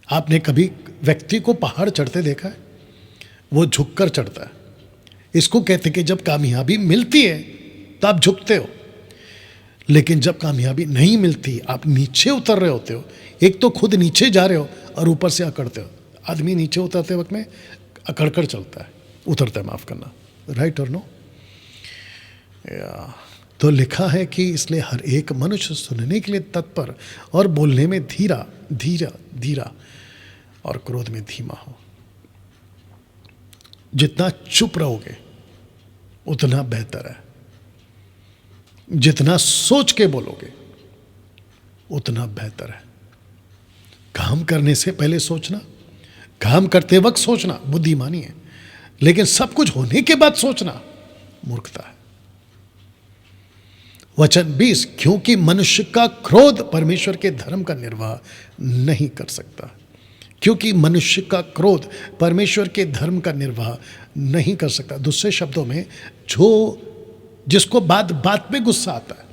आपने कभी व्यक्ति को पहाड़ चढ़ते देखा है? वो झुककर चढ़ता है। इसको कहते कि जब कामयाबी मिलती है तो आप झुकते हो, लेकिन जब कामयाबी नहीं मिलती, आप नीचे उतर रहे होते हो। एक तो खुद नीचे जा रहे हो और ऊपर से अकड़ते हो। आदमी नीचे उतरते वक्त में अकड़कर चलता है, उतरता है, माफ करना, राइट और नो? तो लिखा है कि इसलिए हर एक मनुष्य सुनने के लिए तत्पर और बोलने में धीरा और क्रोध में धीमा हो। जितना चुप रहोगे उतना बेहतर है, जितना सोच के बोलोगे उतना बेहतर है। काम करने से पहले सोचना, काम करते वक्त सोचना बुद्धिमानी है, लेकिन सब कुछ होने के बाद सोचना मूर्खता है। वचन 20 क्योंकि मनुष्य का क्रोध परमेश्वर के धर्म का निर्वाह नहीं कर सकता। क्योंकि मनुष्य का क्रोध परमेश्वर के धर्म का निर्वाह नहीं कर सकता। दूसरे शब्दों में, जिसको बात बात पे गुस्सा आता है,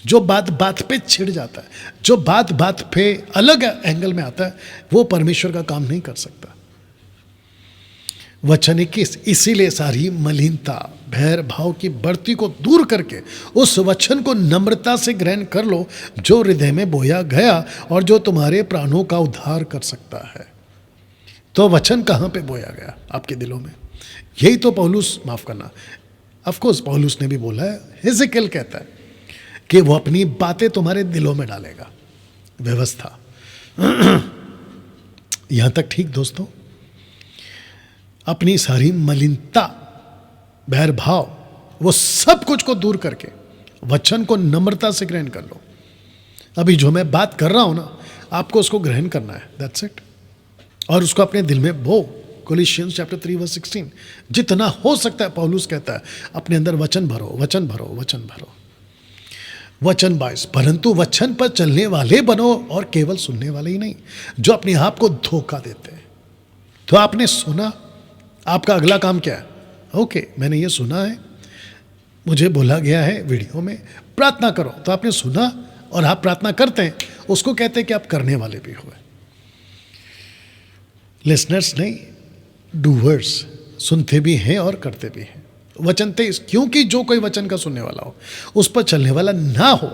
जो बात बात पे छिड़ जाता है, जो बात बात पे अलग एंगल में आता है, वो परमेश्वर का काम नहीं कर सकता। वचन 21 इसीलिए सारी मलिनता भैर भाव की बढ़ती को दूर करके उस वचन को नम्रता से ग्रहण कर लो, जो हृदय में बोया गया और जो तुम्हारे प्राणों का उद्धार कर सकता है। तो वचन कहाँ पे बोया गया? आपके दिलों में। यही तो पौलुस, माफ करना, ऑफ कोर्स पौलुस ने भी बोला है, हिजकिय्याह कहता है कि वो अपनी बातें तुम्हारे दिलों में डालेगा। व्यवस्था यहां तक ठीक दोस्तों? अपनी सारी मलिनता बैर भाव वो सब कुछ को दूर करके वचन को नम्रता से ग्रहण कर लो। अभी जो मैं बात कर रहा हूं ना, आपको उसको ग्रहण करना है, दैट्स इट। और उसको अपने दिल में बो। कोलिशियंस चैप्टर 3:16 जितना हो सकता है पौलुस कहता है अपने अंदर वचन भरो, वचन भरो, वचन भरो। वचन 22 परंतु वचन पर चलने वाले बनो और केवल सुनने वाले ही नहीं, जो अपने आप को धोखा देते हैं। तो आपने सुना, आपका अगला काम क्या है? ओके, मैंने ये सुना है, मुझे बोला गया है वीडियो में प्रार्थना करो, तो आपने सुना और आप प्रार्थना करते हैं, उसको कहते हैं कि आप करने वाले भी हुए। लिसनर्स नहीं, डूवर्स, सुनते भी हैं और करते भी हैं। वचन 23 क्योंकि जो कोई वचन का सुनने वाला हो, उस पर चलने वाला ना हो,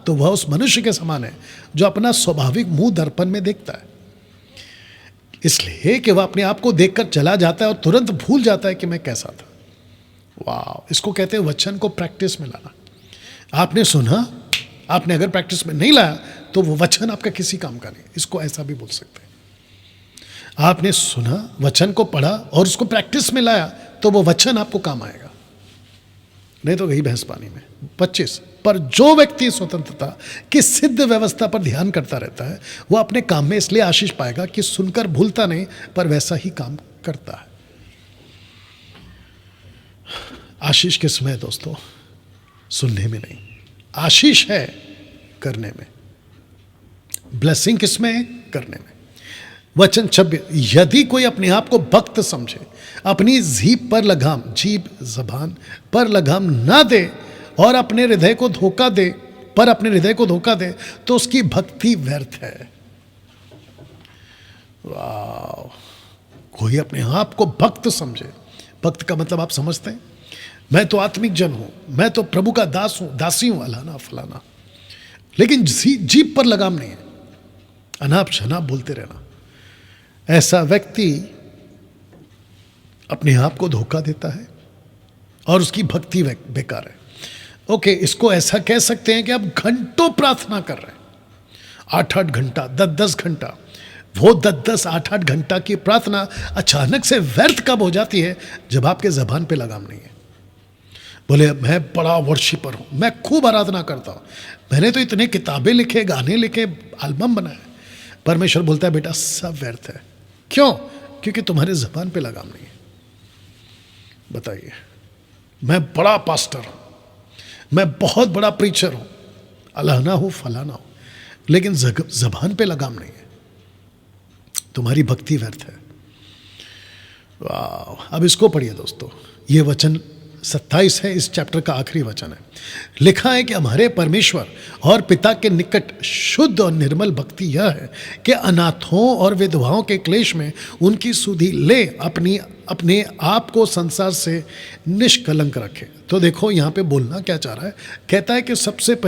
तो वह उस मनुष्य के समान है जो अपना स्वाभाविक मुंह दर्पण में देखता है, इसलिए कि वह अपने आप को देखकर चला जाता है और तुरंत भूल जाता है कि मैं कैसा था। वाह, इसको कहते हैं वचन को प्रैक्टिस में लाना। आपने सुना, आपने अगर प्रैक्टिस में नहीं लाया तो वो वचन आपका किसी काम का नहीं। इसको ऐसा भी बोल सकते हैं, आपने सुना, वचन को पढ़ा और उसको प्रैक्टिस में लाया तो वो वचन आपको काम आएगा, नहीं तो गई भैंस पानी में। 25, पर जो व्यक्ति स्वतंत्रता की सिद्ध व्यवस्था पर ध्यान करता रहता है वो अपने काम में इसलिए आशीष पाएगा कि सुनकर भूलता नहीं पर वैसा ही काम करता है। आशीष किसमें है दोस्तों? सुनने में नहीं, आशीष है करने में। ब्लेसिंग किसमें है? करने में। वचन 26, यदि कोई अपने आप को भक्त समझे, अपनी जीभ पर लगाम, जीभ जबान पर लगाम ना दे और अपने हृदय को धोखा दे, तो उसकी भक्ति व्यर्थ है। वाह! कोई अपने आप को भक्त समझे, भक्त का मतलब आप समझते हैं, मैं तो आत्मिक जन हूं, मैं तो प्रभु का दास हूं, दासी हूं, अलाना फलाना, लेकिन जीभ पर लगाम नहीं है, अनाप शनाप बोलते रहना, ऐसा व्यक्ति अपने आप को धोखा देता है और उसकी भक्ति बेकार है। ओके, इसको ऐसा कह सकते हैं कि आप घंटों प्रार्थना कर रहे हैं, 8-8 घंटा, 10-10 घंटा, वो 10-10, 8-8 घंटा की प्रार्थना अचानक से व्यर्थ कब हो जाती है? जब आपके जबान पे लगाम नहीं है। बोले मैं बड़ा वर्शिपर हूं, मैं खूब आराधना करता हूं, मैंने तो इतने किताबें लिखे, गाने लिखे, एल्बम बनाए। परमेश्वर बोलता है बेटा सब व्यर्थ है। क्यों? क्योंकि तुम्हारे जबान पे लगाम नहीं है। बताइए, मैं बड़ा पास्टर हूं, मैं बहुत बड़ा प्रीचर हूं, अलाना हूं, फलाना हूं, लेकिन जबान पे लगाम नहीं है, तुम्हारी भक्ति व्यर्थ है। वाह! अब इसको पढ़िए दोस्तों, ये वचन 27 है, इस चैप्टर का आखिरी वचन है। लिखा है कि हमारे परमेश्वर और पिता के निकट शुद्ध और निर्मल भक्ति यह है कि अनाथों और विधवाओं के क्लेश में उनकी सुधि ले अपने आप को संसार से निष्कलंक रखे। तो देखो यहाँ पे बोलना क्या चाह रहा है, कहता है कि सबसे पहले